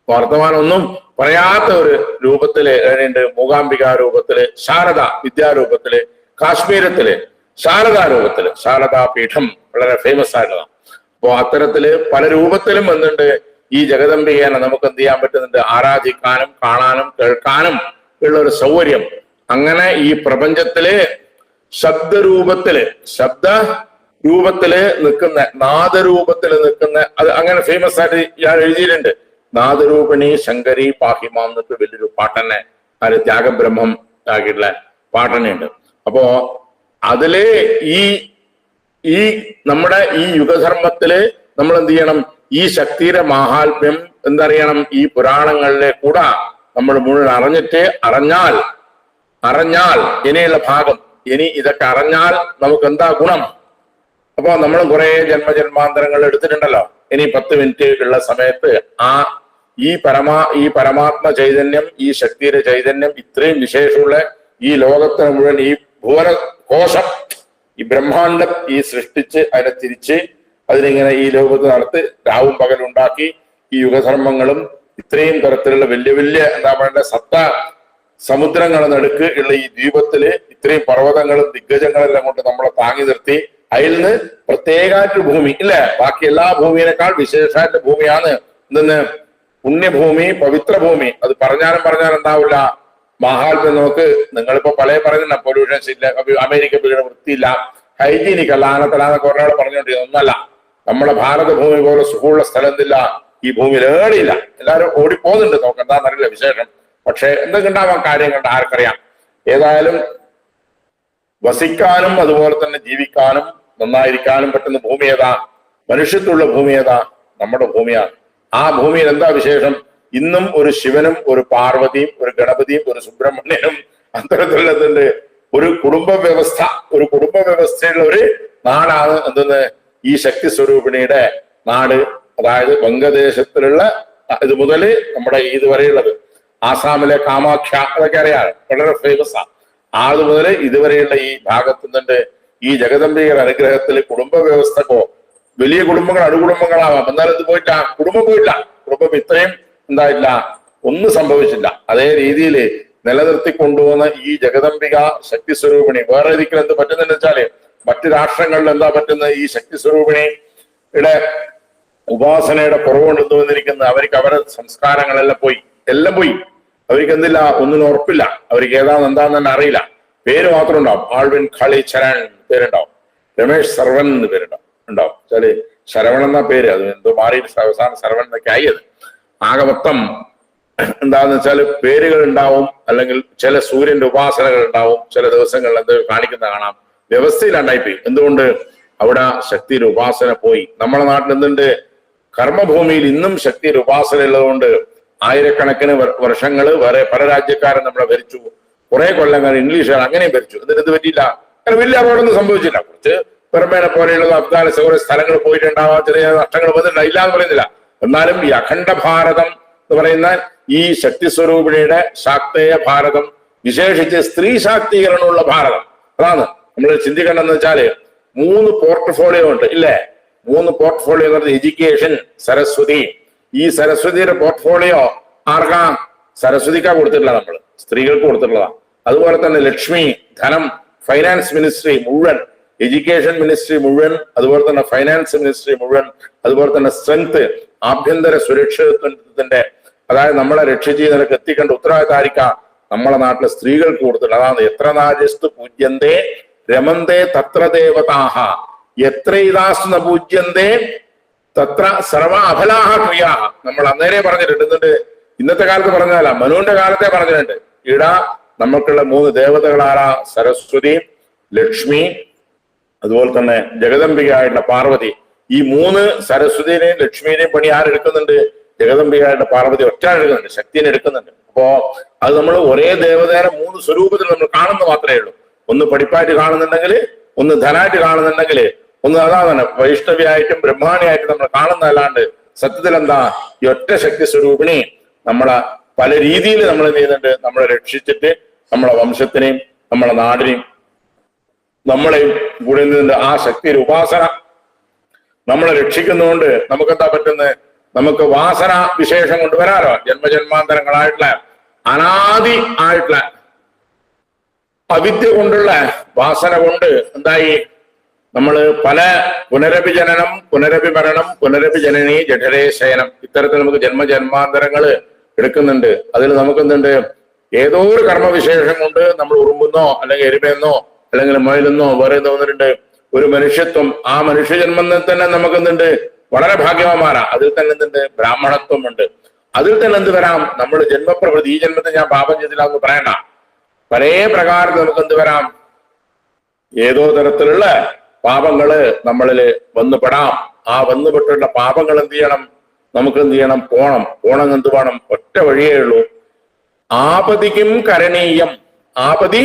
വർത്തമാനം ഒന്നും പറയാത്ത ഒരു രൂപത്തില് ഉണ്ട്. മൂകാംബിക രൂപത്തില്, ശാരദ വിദ്യാരൂപത്തില്, കാശ്മീരത്തില് ശാരദാ രൂപത്തില്, ശാരദാ പീഠം വളരെ ഫേമസ് ആയിട്ടുള്ളതാണ്. അപ്പോ അത്തരത്തില് പല രൂപത്തിലും എന്തുണ്ട്? ഈ ജഗദംബികേനെ നമുക്ക് എന്ത് ചെയ്യാൻ പറ്റുന്നുണ്ട്? ആരാധിക്കാനും കാണാനും കേൾക്കാനും ഉള്ള ഒരു സൗകര്യം. അങ്ങനെ ഈ പ്രപഞ്ചത്തില് ശബ്ദരൂപത്തില് നിൽക്കുന്ന, നാദരൂപത്തില് നിൽക്കുന്ന, അത് അങ്ങനെ ഫേമസ് ആയിട്ട് ഞാൻ എഴുതിയിട്ടുണ്ട്. നാദരൂപിണി ശങ്കരി പാഹിമാം എന്നിട്ട് വലിയൊരു പാട്ടന്നെ അത് ത്യാഗബ്രഹ്മം ആക്കിയിട്ടുള്ള പാട്ടനുണ്ട്. അപ്പോ അതില് ഈ നമ്മുടെ ഈ യുഗധർമ്മത്തില് നമ്മൾ എന്ത് ചെയ്യണം? ഈ ശക്തിയുടെ മാഹാത്മ്യം എന്തറിയണം? ഈ പുരാണങ്ങളിലെ കൂടെ നമ്മൾ മുഴുവൻ അറിഞ്ഞാൽ ഇനിയുള്ള ഭാഗം, ഇനി ഇതൊക്കെ അറിഞ്ഞാൽ നമുക്ക് എന്താ ഗുണം? അപ്പൊ നമ്മൾ കുറെ ജന്മജന്മാന്തരങ്ങൾ എടുത്തിട്ടുണ്ടല്ലോ. ഇനി 10 മിനിറ്റ് ഉള്ള സമയത്ത് ഈ പരമാത്മ ചൈതന്യം, ഈ ശക്തിയുടെ ചൈതന്യം ഇത്രയും വിശേഷമുള്ള ഈ ലോകത്തിന് മുഴുവൻ, ഈ ഭുവന കോശം, ഈ ബ്രഹ്മാണ്ടം ഈ സൃഷ്ടിച്ച് അതിനെ തിരിച്ച് അതിനിങ്ങനെ ഈ ലോകത്ത് നടത്തി രാവും പകലുണ്ടാക്കി ഈ യുഗധർമ്മങ്ങളും ഇത്രയും തരത്തിലുള്ള വലിയ എന്താ പറയണ്ട സമുദ്രങ്ങൾ നടുക്ക് ഉള്ള ഈ ദ്വീപത്തില് ഇത്രയും പർവ്വതങ്ങളും ദിഗ്ഗജങ്ങളെല്ലാം കൊണ്ട് നമ്മളെ താങ്ങി നിർത്തി അതിൽ നിന്ന് പ്രത്യേകമായിട്ട് ഭൂമി ഇല്ലേ, ബാക്കി എല്ലാ ഭൂമിയേക്കാൾ വിശേഷമായിട്ട് ഭൂമിയാണ് എന്തെന്ന് പുണ്യഭൂമി, പവിത്രഭൂമി. അത് പറഞ്ഞാലും എന്താവില്ല മഹാത്മ്യം. നമുക്ക് നിങ്ങളിപ്പോ പല പറയുന്നില്ല, പൊല്യൂഷൻസ് ഇല്ല, അമേരിക്ക വൃത്തിയില്ല, ഹൈജീനിക് അല്ല, ആനത്തലാന്നൊക്കെ ഒരാൾ പറഞ്ഞുകൊണ്ടിരുന്നത് ഒന്നല്ല. നമ്മുടെ ഭാരത ഭൂമി പോലെ സുഖമുള്ള സ്ഥലം എന്തില്ല ഈ ഭൂമിയിൽ ഏടിയില്ല. എല്ലാവരും ഓടിപ്പോകുന്നുണ്ട്, നമുക്ക് എന്താണെന്നറിയില്ല വിശേഷം. പക്ഷെ എന്തൊക്കെ ഉണ്ടാവാൻ കാര്യം കണ്ട ആർക്കറിയാം. ഏതായാലും വസിക്കാനും അതുപോലെ തന്നെ ജീവിക്കാനും നന്നായിരിക്കാനും പറ്റുന്ന ഭൂമി ഏതാ? മനുഷ്യത്വമുള്ള ഭൂമി ഏതാ? നമ്മുടെ ഭൂമിയാണ്. ആ ഭൂമിയിൽ എന്താ വിശേഷം? ഇന്നും ഒരു ശിവനും ഒരു പാർവതിയും ഒരു ഗണപതിയും ഒരു സുബ്രഹ്മണ്യനും അത്തരത്തിലുള്ളതുണ്ട്. ഒരു കുടുംബ വ്യവസ്ഥയുള്ള ഒരു നാടാണ് എന്തെന്ന് ഈ ശക്തി സ്വരൂപിണിയുടെ നാട്. അതായത് വംഗദേശത്തിലുള്ള ഇത് മുതല് നമ്മുടെ ഇതുവരെയുള്ളത് ആസാമിലെ കാമാഖ്യ അതൊക്കെ അറിയാം, വളരെ ഫേമസ് ആണ്. അത് മുതൽ ഇതുവരെയുള്ള ഈ ഭാഗത്തു നിന്നുണ്ട് ഈ ജഗദംബികയുടെ അനുഗ്രഹത്തിൽ കുടുംബ വ്യവസ്ഥക്കോ വലിയ കുടുംബങ്ങൾ അണുകുടുംബങ്ങളാവാം, എന്നാലും ഇത് പോയിട്ടാ കുടുംബം ഇത്രയും എന്തായില്ല, ഒന്നും സംഭവിച്ചില്ല. അതേ രീതിയിൽ നിലനിർത്തിക്കൊണ്ടുപോകുന്ന ഈ ജഗദംബിക ശക്തി സ്വരൂപിണി വേറെ ഒരിക്കലും എന്ത് പറ്റുന്നുണ്ടെന്ന് വെച്ചാല് മറ്റു രാഷ്ട്രങ്ങളിൽ എന്താ പറ്റുന്നത്, ഈ ശക്തി സ്വരൂപിണിയുടെ ഉപാസനയുടെ കുറവുണ്ടെന്ന് വന്നിരിക്കുന്നത് അവർക്ക് അവരുടെ സംസ്കാരങ്ങളെല്ലാം പോയി, അവർക്ക് എന്തില്ല, ഒന്നിനും ഉറപ്പില്ല, അവർക്ക് ഏതാന്ന് എന്താന്ന് തന്നെ അറിയില്ല. പേര് മാത്രം ഉണ്ടാവും, ആൾവിൻ കളി ചരൺ പേരുണ്ടാവും, രമേഷ് സർവൻ എന്ന് പേരുണ്ടാവും. വെച്ചാല് ശരവൺ എന്ന പേര്, അത് എന്തോ മാറി അവസാനം സർവൻ എന്നൊക്കെ ആയത്. ആകെ മൊത്തം എന്താന്ന് വെച്ചാല് പേരുകൾ ഉണ്ടാവും, അല്ലെങ്കിൽ ചില സൂര്യന്റെ ഉപാസനകൾ ഉണ്ടാവും, ചില ദിവസങ്ങളിൽ എന്ത് കാണിക്കുന്ന കാണാം, വ്യവസ്ഥയിലുണ്ടായിപ്പോയി. എന്തുകൊണ്ട്? അവിടെ ശക്തിയുടെ ഉപാസന പോയി. നമ്മളെ നാട്ടിൽ എന്തുണ്ട്, കർമ്മഭൂമിയിൽ ഇന്നും ശക്തിയുടെ ഉപാസന ഉള്ളതുകൊണ്ട് ആയിരക്കണക്കിന് വർഷങ്ങൾ വേറെ പല രാജ്യക്കാരൻ നമ്മളെ ഭരിച്ചു, കുറെ കൊല്ലങ്ങൾ ഇംഗ്ലീഷുകാർ അങ്ങനെയും ഭരിച്ചു. എന്നിട്ട് പറ്റിയില്ല, അങ്ങനെ വലിയ അപകടമൊന്നും സംഭവിച്ചില്ല. കുറച്ച് പെർമേനെ പോലെയുള്ള അഫ്ഗാനിസ്ഥാൻ കുറെ സ്ഥലങ്ങൾ പോയിട്ടുണ്ടാവാം, ചെറിയ നഷ്ടങ്ങൾ വന്നിട്ടില്ല, ഇല്ല എന്ന് പറയുന്നില്ല. എന്നാലും ഈ അഖണ്ഡ ഭാരതം എന്ന് പറയുന്ന ഈ ശക്തി സ്വരൂപിണിയുടെ ശാക്തേയ ഭാരതം, വിശേഷിച്ച് സ്ത്രീ ശാക്തീകരണമുള്ള ഭാരതം, അതാണ് നമ്മൾ ചിന്തിക്കേണ്ടതെന്ന് വെച്ചാല് 3 പോർട്ട്ഫോളിയോ ഉണ്ട് ഇല്ലേ? 3 പോർട്ട്ഫോളിയോ എന്ന് പറഞ്ഞാൽ എഡ്യൂക്കേഷൻ, സരസ്വതി. ഈ സരസ്വതിയുടെ പോർട്ട്ഫോളിയോ ആർക്കാ? സരസ്വതിക്കാ കൊടുത്തിട്ടുള്ള, നമ്മൾ സ്ത്രീകൾക്ക് കൊടുത്തിട്ടുള്ളതാണ്. അതുപോലെ തന്നെ ലക്ഷ്മി, ധനം, ഫൈനാൻസ് മിനിസ്ട്രി മുഴുവൻ, എഡ്യൂക്കേഷൻ മിനിസ്ട്രി മുഴുവൻ, അതുപോലെ തന്നെ ഫൈനാൻസ് മിനിസ്ട്രി മുഴുവൻ, അതുപോലെ തന്നെ സ്ട്രെങ്ത്, ആഭ്യന്തര സുരക്ഷിതത്വത്തിന്റെ, അതായത് നമ്മളെ രക്ഷിച്ച് നിനക്ക് എത്തിക്കേണ്ട ഉത്തരവാദിത്തം നമ്മളെ നാട്ടിലെ സ്ത്രീകൾക്ക് കൊടുത്തിട്ടുണ്ട്. അതാണ് എത്ര നാര്യസ്തു പൂജ്യന്തേ രമന്തേ തത്ര ദേവതാഹ എത്ര ഇതാസ്തു പൂജ്യന്തേ തത്ര സർവ അഫലാഹ ക്രിയാഹ. നമ്മൾ അന്നേരെ പറഞ്ഞിട്ടുണ്ട്. എന്നിട്ട് ഇന്നത്തെ കാലത്ത് പറഞ്ഞതല്ല, മനുവിന്റെ കാലത്തെ പറഞ്ഞിട്ടുണ്ട്. ഇവിടെ നമുക്കുള്ള 3 ദേവതകളാരാ? സരസ്വതി, ലക്ഷ്മി, അതുപോലെ തന്നെ ജഗദംബികയായിട്ടുള്ള പാർവതി. ഈ 3 സരസ്വതിനെയും ലക്ഷ്മിനെയും പണി ആരെടുക്കുന്നുണ്ട്? ജഗദംബികയായിട്ടുള്ള പാർവതി ഒറ്റ എടുക്കുന്നുണ്ട്, ശക്തിനെ എടുക്കുന്നുണ്ട്. അപ്പോ അത് നമ്മൾ ഒരേ ദേവതയുടെ 3 സ്വരൂപത്തിൽ നമ്മൾ കാണുന്നത് മാത്രമേ ഉള്ളൂ. ഒന്ന് പഠിപ്പായിട്ട് കാണുന്നുണ്ടെങ്കിൽ, ഒന്ന് ധനായിട്ട് കാണുന്നുണ്ടെങ്കിൽ, ഒന്ന് അതാണ് വൈഷ്ണവിയായിട്ടും ബ്രഹ്മാണിയായിട്ടും നമ്മൾ കാണുന്നതല്ലാണ്ട് സത്യത്തിൽ എന്താ, ഈ ഒറ്റ ശക്തി സ്വരൂപിണി നമ്മളെ പല രീതിയിൽ നമ്മൾ എന്ത് ചെയ്യുന്നുണ്ട്, നമ്മളെ രക്ഷിച്ചിട്ട് നമ്മളെ വംശത്തിനെയും നമ്മളെ നാടിനെയും നമ്മളെയും കൂടെ നിന്നുണ്ട്. ആ ശക്തിയുടെ ഉപാസന നമ്മളെ രക്ഷിക്കുന്നതുകൊണ്ട് നമുക്കെന്താ പറ്റുന്നത്? നമുക്ക് വാസന വിശേഷം കൊണ്ടുവരാലോ. ജന്മജന്മാന്തരങ്ങളായിട്ടുള്ള അനാദി ആയിട്ടുള്ള അവിദ്യ കൊണ്ടുള്ള വാസന കൊണ്ട് എന്തായി, നമ്മള് പല പുനരഭിജനനം, പുനരഭിമരണം, പുനരഭിജനനി, ജഠരേ ശയനം, ഇത്തരത്തിൽ നമുക്ക് ജന്മജന്മാന്തരങ്ങൾ എടുക്കുന്നുണ്ട്. അതിൽ നമുക്ക് എന്തുണ്ട്, ഏതോ ഒരു കർമ്മവിശേഷം കൊണ്ട് നമ്മൾ ഉറുമ്പെന്നോ അല്ലെങ്കിൽ എരുമയെന്നോ അല്ലെങ്കിൽ മുയലെന്നോ വേറെ തോന്നുന്നുണ്ട് ഒരു മനുഷ്യത്വം. ആ മനുഷ്യജന്മം തന്നെ നമുക്ക് എന്തുണ്ട്, വളരെ ഭാഗ്യവാന്മാരാ. അതിൽ തന്നെ എന്തുണ്ട്, ബ്രാഹ്മണത്വം ഉണ്ട്. അതിൽ തന്നെ എന്ത് വരാം, നമ്മൾ ജന്മപ്രകൃതി, ഈ ജന്മത്തെ ഞാൻ പാപം ചെയ്തില്ല എന്ന് പറയണ്ട, പല പ്രകാരം നമുക്ക് എന്ത് വരാം, ഏതോ തരത്തിലുള്ള പാപങ്ങള് നമ്മളില് വന്നുപെടാം. ആ വന്നുപെട്ടുള്ള പാപങ്ങൾ എന്ത് ചെയ്യണം, നമുക്ക് എന്ത് ചെയ്യണം, പോണം എന്ത് വേണം, ഒറ്റ വഴിയേ ഉള്ളൂ. ആപതി കിം കരണീയം, ആപതി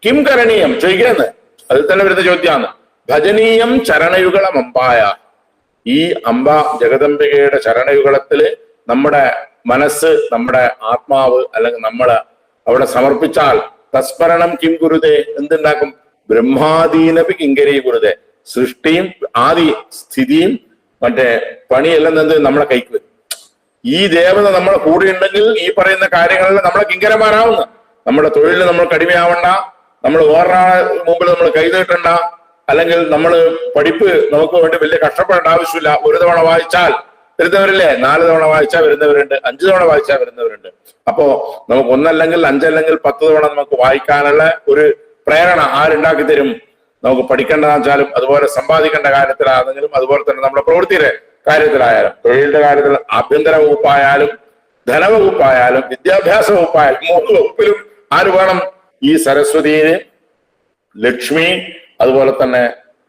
കിം കരണീയം ചോദിക്കുന്നത് അതിൽ തന്നെ വരുന്ന ചോദ്യമാണ്. ഭജനീയം ചരണയുഗളം അമ്പായ, ഈ അംബ ജഗദംബികയുടെ ചരണയുഗളത്തില് നമ്മുടെ മനസ്സ്, നമ്മുടെ ആത്മാവ് അല്ലെങ്കിൽ നമ്മള് അവിടെ സമർപ്പിച്ചാൽ തസ്മരണം കിം ഗുരുതേ, എന്തുണ്ടാക്കും, ബ്രഹ്മാദീനപി കിങ്കരീ ഗുരുതേ, സൃഷ്ടിയും ആദി സ്ഥിതിയും മറ്റേ പണിയെല്ലാം എന്ത് നമ്മളെ കൈക്ക് വരും. ഈ ദേവത നമ്മളെ കൂടെ ഉണ്ടെങ്കിൽ ഈ പറയുന്ന കാര്യങ്ങളെല്ലാം നമ്മളെ കിങ്കരന്മാരാവുന്ന, നമ്മുടെ തൊഴിലിന് നമ്മൾ കടിമയാവണ്ട, നമ്മൾ വേറൊരാളെ മുമ്പിൽ നമ്മൾ കൈതീട്ടണ്ട, അല്ലെങ്കിൽ നമ്മൾ പഠിപ്പ് നമുക്ക് വേണ്ടി വലിയ കഷ്ടപ്പെടേണ്ട ആവശ്യമില്ല. ഒരു തവണ വായിച്ചാൽ വരുന്നവരില്ലേ, 4 തവണ വായിച്ചാൽ വരുന്നവരുണ്ട്, 5 തവണ വായിച്ചാൽ വരുന്നവരുണ്ട്. അപ്പോ നമുക്ക് 1 അല്ലെങ്കിൽ 5 അല്ലെങ്കിൽ 10 തവണ നമുക്ക് വായിക്കാനുള്ള ഒരു പ്രേരണ ആരുണ്ടാക്കി തരും? നമുക്ക് പഠിക്കേണ്ടതെന്ന് വെച്ചാലും, അതുപോലെ സമ്പാദിക്കേണ്ട കാര്യത്തിലാണെങ്കിലും, അതുപോലെ തന്നെ നമ്മുടെ പ്രവൃത്തിയുടെ കാര്യത്തിലായാലും, തൊഴിലിന്റെ കാര്യത്തിൽ, ആഭ്യന്തര വകുപ്പായാലും ധനവകുപ്പായാലും വിദ്യാഭ്യാസ വകുപ്പായാലും 3 വകുപ്പിലും ആര് വേണം? ഈ സരസ്വതിയെ, ലക്ഷ്മി, അതുപോലെ തന്നെ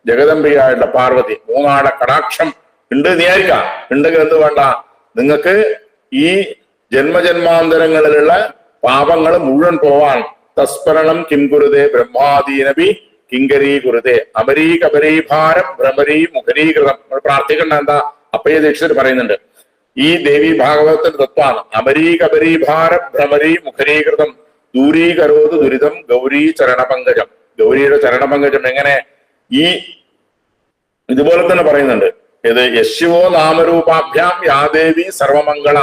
ജഗദംബികയായിട്ടുള്ള പാർവതി, 3 കടാക്ഷം ഉണ്ട് വിചാരിക്കാം. ഉണ്ടെങ്കിൽ എന്ത് വേണ്ട, നിങ്ങൾക്ക് ഈ ജന്മജന്മാന്തരങ്ങളിലുള്ള പാപങ്ങൾ മുഴുവൻ പോവാൻ. തസ്മരണം കിം കുരുതേ ബ്രഹ്മാദീനബി കിങ്കരീ കുരുതേ അമരീ കബരീഭാരം ഭ്രമരീ മുഖരീകൃതം. പ്രാർത്ഥിക്കേണ്ട എന്താ? അപ്പയ്യ ദീക്ഷിതർ പറയുന്നുണ്ട്. ഈ ദേവി ഭാഗവതത്തിന്റെ തത്വമാണ്. അമരീ കബരീഭാരം ഭ്രമരീ മുഖരീകൃതം ദൂരീകരോത് ദുരിതം ഗൗരീ ചരണപങ്കജം. ഗൗരിയുടെ ചരണപങ്കജം എങ്ങനെ? ഈ ഇതുപോലെ തന്നെ പറയുന്നുണ്ട്. ഇത് യശിവോ നാമരൂപാഭ്യാം യാദേവി സർവമംഗള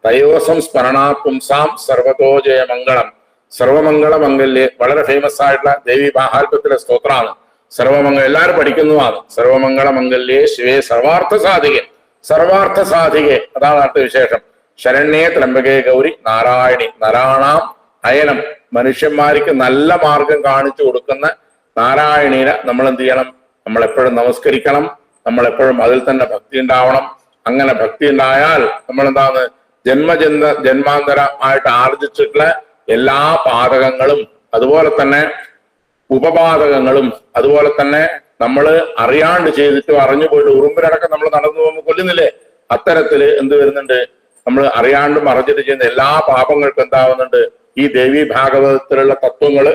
തയോസം സ്മരണാ പുംസാം സർവതോ ജയമംഗളം. സർവമംഗള മംഗല്യെ വളരെ ഫേമസ് ആയിട്ടുള്ള ദേവി മാഹാത്മ്യത്തിലെ സ്തോത്രമാണ്. സർവമംഗളം എല്ലാവരും പഠിക്കുന്നതാണ്. സർവമംഗള മംഗല്യേ ശിവേ സർവാർത്ഥ സാധികെ. സർവാർത്ഥ സാധികെ അതാണ് അടുത്ത വിശേഷം. ശരണ്യേ ത്രംബകേ ഗൗരി നാരായണി. നരാണാം അയനം, മനുഷ്യന്മാർക്ക് നല്ല മാർഗം കാണിച്ചു കൊടുക്കുന്ന നാരായണീനെ നമ്മൾ എന്ത് ചെയ്യണം? നമ്മളെപ്പോഴും നമസ്കരിക്കണം. നമ്മളെപ്പോഴും അതിൽ തന്നെ ഭക്തി ഉണ്ടാവണം. അങ്ങനെ ഭക്തി ഉണ്ടായാൽ നമ്മൾ എന്താണ്? ജന്മാന്തരമായിട്ട് ആർജിച്ചിട്ടുള്ള എല്ലാ പാതകങ്ങളും അതുപോലെ തന്നെ ഉപപാതകങ്ങളും അതുപോലെ തന്നെ നമ്മൾ അറിയാണ്ട് ചെയ്തിട്ട് അറിഞ്ഞു പോയിട്ട് ഉറുമ്പിനടക്കം നമ്മൾ നടന്നു പോകുമ്പോൾ കൊല്ലുന്നില്ലേ? അത്തരത്തില് എന്ത് വരുന്നുണ്ട്? നമ്മൾ അറിയാണ്ടും അറിഞ്ഞിട്ട് ചെയ്യുന്ന എല്ലാ പാപങ്ങൾക്കും എന്താവുന്നുണ്ട്? ഈ ദേവി ഭാഗവതത്തിലുള്ള തത്വങ്ങൾ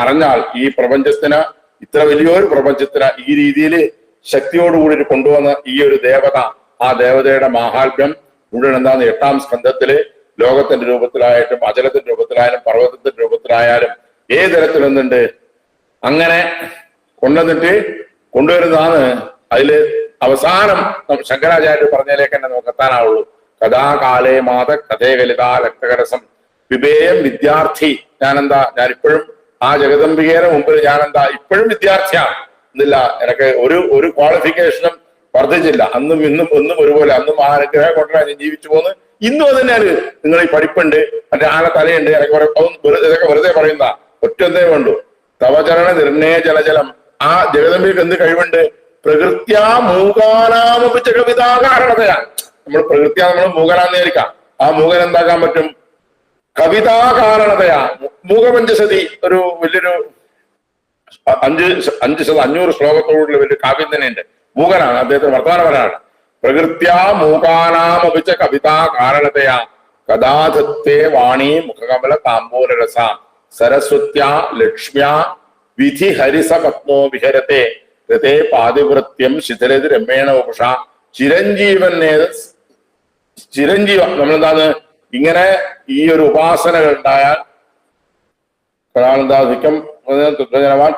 അറിഞ്ഞാൽ ഈ പ്രപഞ്ചത്തിന്, ഇത്ര വലിയൊരു പ്രപഞ്ചത്തിന് ഈ രീതിയിൽ ശക്തിയോടുകൂടി കൊണ്ടുവന്ന ഈ ഒരു ദേവത, ആ ദേവതയുടെ മാഹാത്മ്യം മുഴുവൻ എന്താണ്? 8-ാം സ്കന്ധത്തില് ലോകത്തിന്റെ രൂപത്തിലായിട്ടും അചലത്തിന്റെ രൂപത്തിലായാലും പർവ്വതത്തിന്റെ രൂപത്തിലായാലും ഏത് തരത്തിലൊന്നുണ്ട് അങ്ങനെ കൊണ്ടുവരുന്നതാണ്. അതില് അവസാനം ശങ്കരാചാര്യർ പറഞ്ഞതിലേക്ക് തന്നെ നമുക്ക് എത്താനാവുള്ളൂ. കഥാകാലേ മാത കഥേ കലിതാ ലക്തകരസം വിവേയം വിദ്യാർത്ഥി. ഞാനിപ്പോഴും ആ ജഗദംബികയുടെ മുമ്പിൽ ഇപ്പോഴും വിദ്യാർത്ഥിയാണ്. എന്നില്ല, എനിക്ക് ഒരു ക്വാളിഫിക്കേഷനും വർദ്ധിച്ചില്ല. അന്നും ഇന്നും ഒന്നും ഒരുപോലെ. അന്നും ആ അനുഗ്രഹം കൊണ്ടാണ് ഞാൻ ജീവിച്ചു പോകുന്നത്. ഇന്നും അത് തന്നെയാണ്. നിങ്ങൾ ഈ പഠിപ്പുണ്ട്, മറ്റേ ആന തലയുണ്ട്, ഇതൊക്കെ വെറുതെ പറയുന്ന ഒറ്റന്തേ വേണ്ടു. തവചരണ നിർണയ ജലജലം. ആ ജഗദംബിക്ക് എന്ത് കഴിവുണ്ട്? പ്രകൃത്യാ മൂകാനാമപിച്ച കവിതാകാരണതയാണ്. നമ്മൾ പ്രകൃത്യാ നമ്മൾ മൂകനാന്നേരിക്കാം. ആ മൂകൻ എന്താക്കാൻ പറ്റും? കവിതാകാരണതയാ. മൂകപഞ്ചസതി ഒരു വലിയൊരു 500 ശ്ലോകത്തോടുള്ള വലിയ കാവ്യം തന്നെയുണ്ട്. മൂകനാണ്, അദ്ദേഹത്തിന് വർത്തമാനപരനാണ്. പ്രകൃത്യാ മൂകാനാമപിച്ച കവിതാ കാരണതയാ കഥാധത്തെ വാണി മുഖകമല താംബൂലരസ സരസ്വത്യാ ലക്ഷ്മ്യാ വിധി ഹരിസ പത്മോ വിഹരത്തെ രതേ പാതിവൃത്യം ശിഥിലതി രമേണ ഉപഷ ചിരഞ്ജീവ. നമ്മളെന്താണ് ഇങ്ങനെ ഈ ഒരു ഉപാസനകൾ ഉണ്ടായാൽ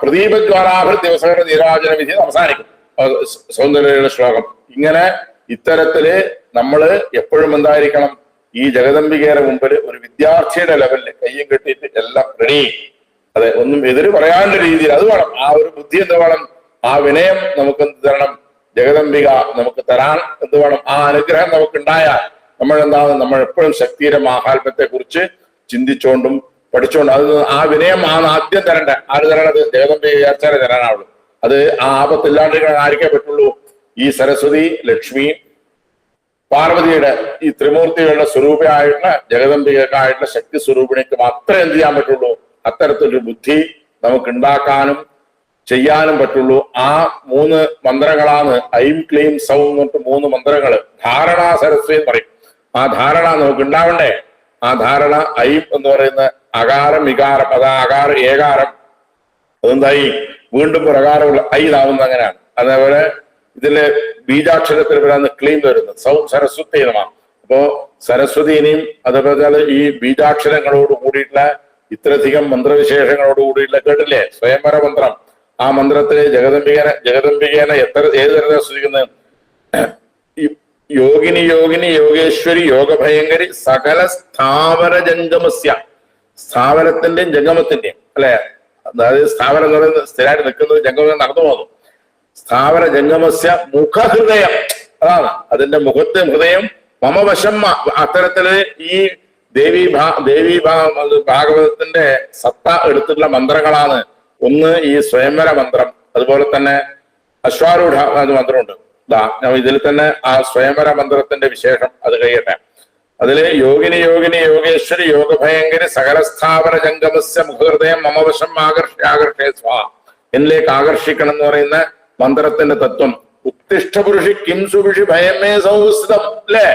പ്രദീപജ്വാലാഭൃ ദിവസങ്ങളുടെ നീരാജന വിധി അവസാനിക്കും. സൗന്ദര്യയുടെ ശ്ലോകം. ഇങ്ങനെ ഇത്തരത്തില് നമ്മള് എപ്പോഴും എന്തായിരിക്കണം? ഈ ജഗദംബികയുടെ മുമ്പിൽ ഒരു വിദ്യാർത്ഥിയുടെ ലെവലില് കയ്യും കെട്ടിയിട്ട് എല്ലാം റെഡി. അതെ, ഒന്നും എതിര് പറയാനുള്ള രീതിയിൽ അത് വേണം. ആ ഒരു ബുദ്ധി എന്ത് വേണം? ആ വിനയം നമുക്ക് എന്ത് തരണം? ജഗദംബിക നമുക്ക് തരാൻ എന്ത് വേണം? ആ അനുഗ്രഹം നമുക്ക് ഉണ്ടായാൽ നമ്മൾ എപ്പോഴും ശക്തിയുടെ മാഹാത്മ്യത്തെ കുറിച്ച് ചിന്തിച്ചുകൊണ്ടും പഠിച്ചുകൊണ്ടും ആ വിനയം ആദ്യം തരണ്ട. ആര് തരണത്? ജഗദംബിക വിചാരിച്ചാലേ തരാനാവുള്ളൂ. അത് ആ ആപത്തില്ലാണ്ട് ആയിരിക്കേ പറ്റുള്ളൂ. ഈ സരസ്വതി, ലക്ഷ്മി, പാർവതിയുടെ ഈ ത്രിമൂർത്തികളുടെ സ്വരൂപമായിട്ടുള്ള ജഗദംബികക്കായിട്ടുള്ള ശക്തി സ്വരൂപിണിക്ക് മാത്രമേ എന്ത് ചെയ്യാൻ പറ്റുള്ളൂ? അത്തരത്തിലൊരു ബുദ്ധി നമുക്ക് ഉണ്ടാക്കാനും ചെയ്യാനും പറ്റുള്ളൂ. ആ 3 മന്ത്രങ്ങളാണ് ഐം ക്ലീം സൗ എന്നിട്ട് 3 മന്ത്രങ്ങള്. ധാരണാ സരസ്വതി എന്ന് പറയും. ആ ധാരണ നമുക്ക് ഉണ്ടാവണ്ടേ? ആ ധാരണ ഐം എന്ന് പറയുന്ന അകാരം വികാരം, അതാ അകാരം ഏകാരം, അതെന്തായി വീണ്ടും പ്രകാരമുള്ള ഐ ഇതാവുന്നത് അങ്ങനെയാണ്. അതേപോലെ ഇതില് ബീജാക്ഷരത്തിൽ വരാന്ന് ക്ലീം വരുന്നത് സൗ സരസ്വതി നമാണ്. അപ്പോ സരസ്വതിനെയും അതേപോലെ ഈ ബീജാക്ഷരങ്ങളോട് കൂടിയിട്ടുള്ള ഇത്രയധികം മന്ത്രവിശേഷങ്ങളോട് കൂടിയിട്ടുള്ള കേട്ടില്ലേ സ്വയംവര മന്ത്രം. ആ മന്ത്രത്തില് ജഗദംബികേനെ ഏത് തരത്തിലാണ് സ്തുതിക്കുന്നത്? യോഗിനി യോഗേശ്വരി യോഗഭയങ്കരി സകല സ്ഥാവര ജംഗമസ്യ. സ്ഥാവരത്തിന്റെയും ജംഗമത്തിന്റെയും അല്ലെ, അതായത് സ്ഥാവരം എന്ന് പറയുന്നത് സ്ഥിരമായിട്ട് നിൽക്കുന്നത്, ജംഗമം നടന്നു പോകുന്നു. സ്ഥാവര ജംഗമസ്യ മുഖഹൃദയം, അതാണ് അതിന്റെ മുഖത്തെ ഹൃദയം. മമവശം. അത്തരത്തില് ഈ ദേവി ഭാഗവതത്തിന്റെ സത്ത എടുത്തിട്ടുള്ള മന്ത്രങ്ങളാണ്. ഒന്ന് ഈ സ്വയംവര മന്ത്രം, അതുപോലെ തന്നെ അശ്വാരൂഢ മന്ത്രമുണ്ട്. ഇതിൽ തന്നെ ആ സ്വയംവര മന്ത്രത്തിന്റെ വിശേഷം അത് കഴിയട്ടെ. അതില് യോഗിനി യോഗേശ്വരി യോഗഭയങ്കരി സകലസ്ഥാപന ജംഗമസ്യ മുഖഹൃദയം മമവശം ആകർഷേ സ്വാ. എന്നിലേക്ക് ആകർഷിക്കണം എന്ന് പറയുന്ന മന്ത്രത്തിന്റെ തത്വം. ഉത്തിഷ്ഠ പുരുഷി കിം സുഭിഷി ഭയമേ സൗസ്ഥിതം അല്ലേ?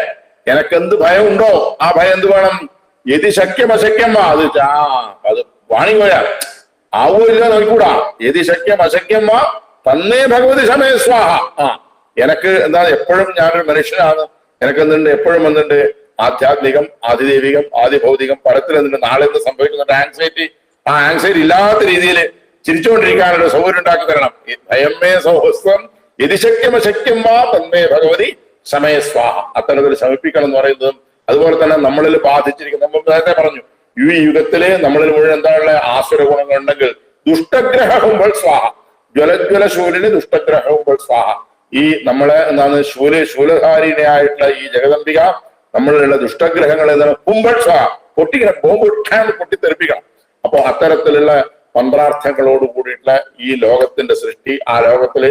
എനക്കെന്ത് ഭയം ഉണ്ടോ ആ ഭയം എന്ത് വേണം? യതി ശക്യം അശക്യം വാ, അത് വാണി പോയാ ആവൂല്ല നോക്കൂടാ. യതി ശക്യം അശക്യം വാ തന്നേ ഭഗവതി സമയ സ്വാഹ. എനക്ക് എന്താ, എപ്പോഴും ഞാനൊരു മനുഷ്യനാണ്. എനക്കെന്തുണ്ട്, എപ്പോഴും വന്നിട്ടുണ്ട് ആധ്യാത്മികം, ആദിദൈവികം, ആദിഭൗതികം, പലത്തിൽ എന്തുണ്ട് നാളെ എന്ത് സംഭവിക്കുന്നുണ്ട് ആങ്സൈറ്റി. ആ ആങ്സൈറ്റി ഇല്ലാത്ത രീതിയിൽ ചിരിച്ചുകൊണ്ടിരിക്കാനുള്ള സൗകര്യം ഉണ്ടാക്കി തരണം. ഭയമേ സൗഹൃദം യതിശക്യം അശക്യം വാ തന്മേ ഭഗവതി സമയ സ്വാഹ. അത്തരത്തിൽ ശമിപ്പിക്കണം എന്ന് പറയുന്നതും അതുപോലെ തന്നെ നമ്മളിൽ ബാധിച്ചിരിക്കുന്ന, നമ്മൾ നേരത്തെ പറഞ്ഞു, ഈ യുഗത്തില് നമ്മളിൽ മുഴുവൻ എന്താണുള്ള ആസുര ഗുണങ്ങളുണ്ടെങ്കിൽ ദുഷ്ടഗ്രഹം സ്വാഹ. ജ്വലജ്വല ശൂലിന് ദുഷ്ടഗ്രഹം സ്വാഹ. ഈ നമ്മളെ എന്താണ് ശൂലധാരിണിയായിട്ടുള്ള ഈ ജഗദംബിക നമ്മളിലുള്ള ദുഷ്ടഗ്രഹങ്ങളെ എന്താണ് കുംഭൾ സ്വാഹ പൊട്ടിക്കണം, ബോംബ് പൊട്ടിത്തെറിപ്പിക്കണം. അപ്പൊ അത്തരത്തിലുള്ള മന്ത്രാർത്ഥങ്ങളോട് കൂടിയിട്ടുള്ള ഈ ലോകത്തിന്റെ സൃഷ്ടി, ആ ലോകത്തില്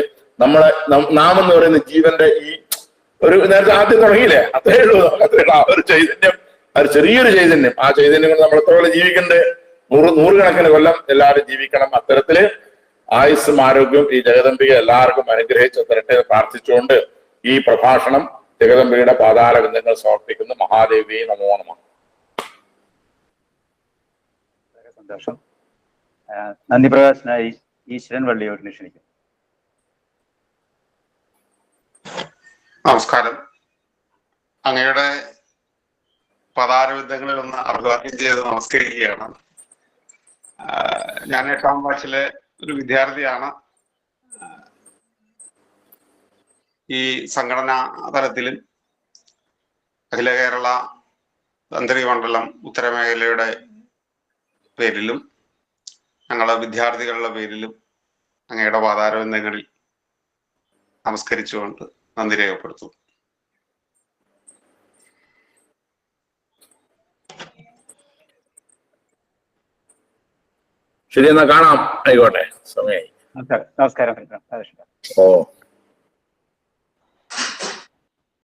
നാം എന്ന് പറയുന്ന ജീവന്റെ ഈ ഒരു നേരത്തെ ആദ്യം തുടങ്ങിയില്ലേ, അത്രേ ഉള്ളൂ. ആ ഒരു ചൈതന്യം, ഒരു ചെറിയൊരു ചൈതന്യം, ആ ചൈതന്യം കൊണ്ട് നമ്മൾ എത്ര കൊല്ലം ജീവിക്കണ്ടേ? നൂറുകണക്കിന് കൊല്ലം എല്ലാവരും ജീവിക്കണം. അത്തരത്തില് ആയുസ്സും ആരോഗ്യവും ഈ ജഗദംബിക എല്ലാവർക്കും അനുഗ്രഹിച്ച് തരട്ടെ പ്രാർത്ഥിച്ചുകൊണ്ട് ഈ പ്രഭാഷണം ജഗദംബികയുടെ പാതാല ബന്ധങ്ങൾ സമർപ്പിക്കുന്നു. മഹാദേവി നമോ നമഃ. സന്തോഷം. നന്ദി പ്രകാശനായി ഈശ്വരൻ വള്ളിയോടിനെ ക്ഷണിക്കും. നമസ്കാരം. അങ്ങയുടെ പദാരവിന്ദങ്ങളിൽ ഒന്ന് അഭിവാദ്യം ചെയ്ത് നമസ്കരിക്കുകയാണ്. ഞാൻ 8ാം ക്ലാസ്സിലെ ഒരു വിദ്യാർത്ഥിയാണ്. ഈ സംഘടനാ തലത്തിലും അഖില കേരള തന്ത്രി മണ്ഡലം ഉത്തരമേഖലയുടെ പേരിലും ഞങ്ങളുടെ വിദ്യാർത്ഥികളുടെ പേരിലും അങ്ങയുടെ പാതാരബന്ധങ്ങളിൽ നമസ്കരിച്ചുകൊണ്ട് നന്ദി രേഖപ്പെടുത്തുന്നു. ശരി, എന്നാ കാണാം. ആയിക്കോട്ടെ, സമയമായി. നമസ്കാരം. ഓ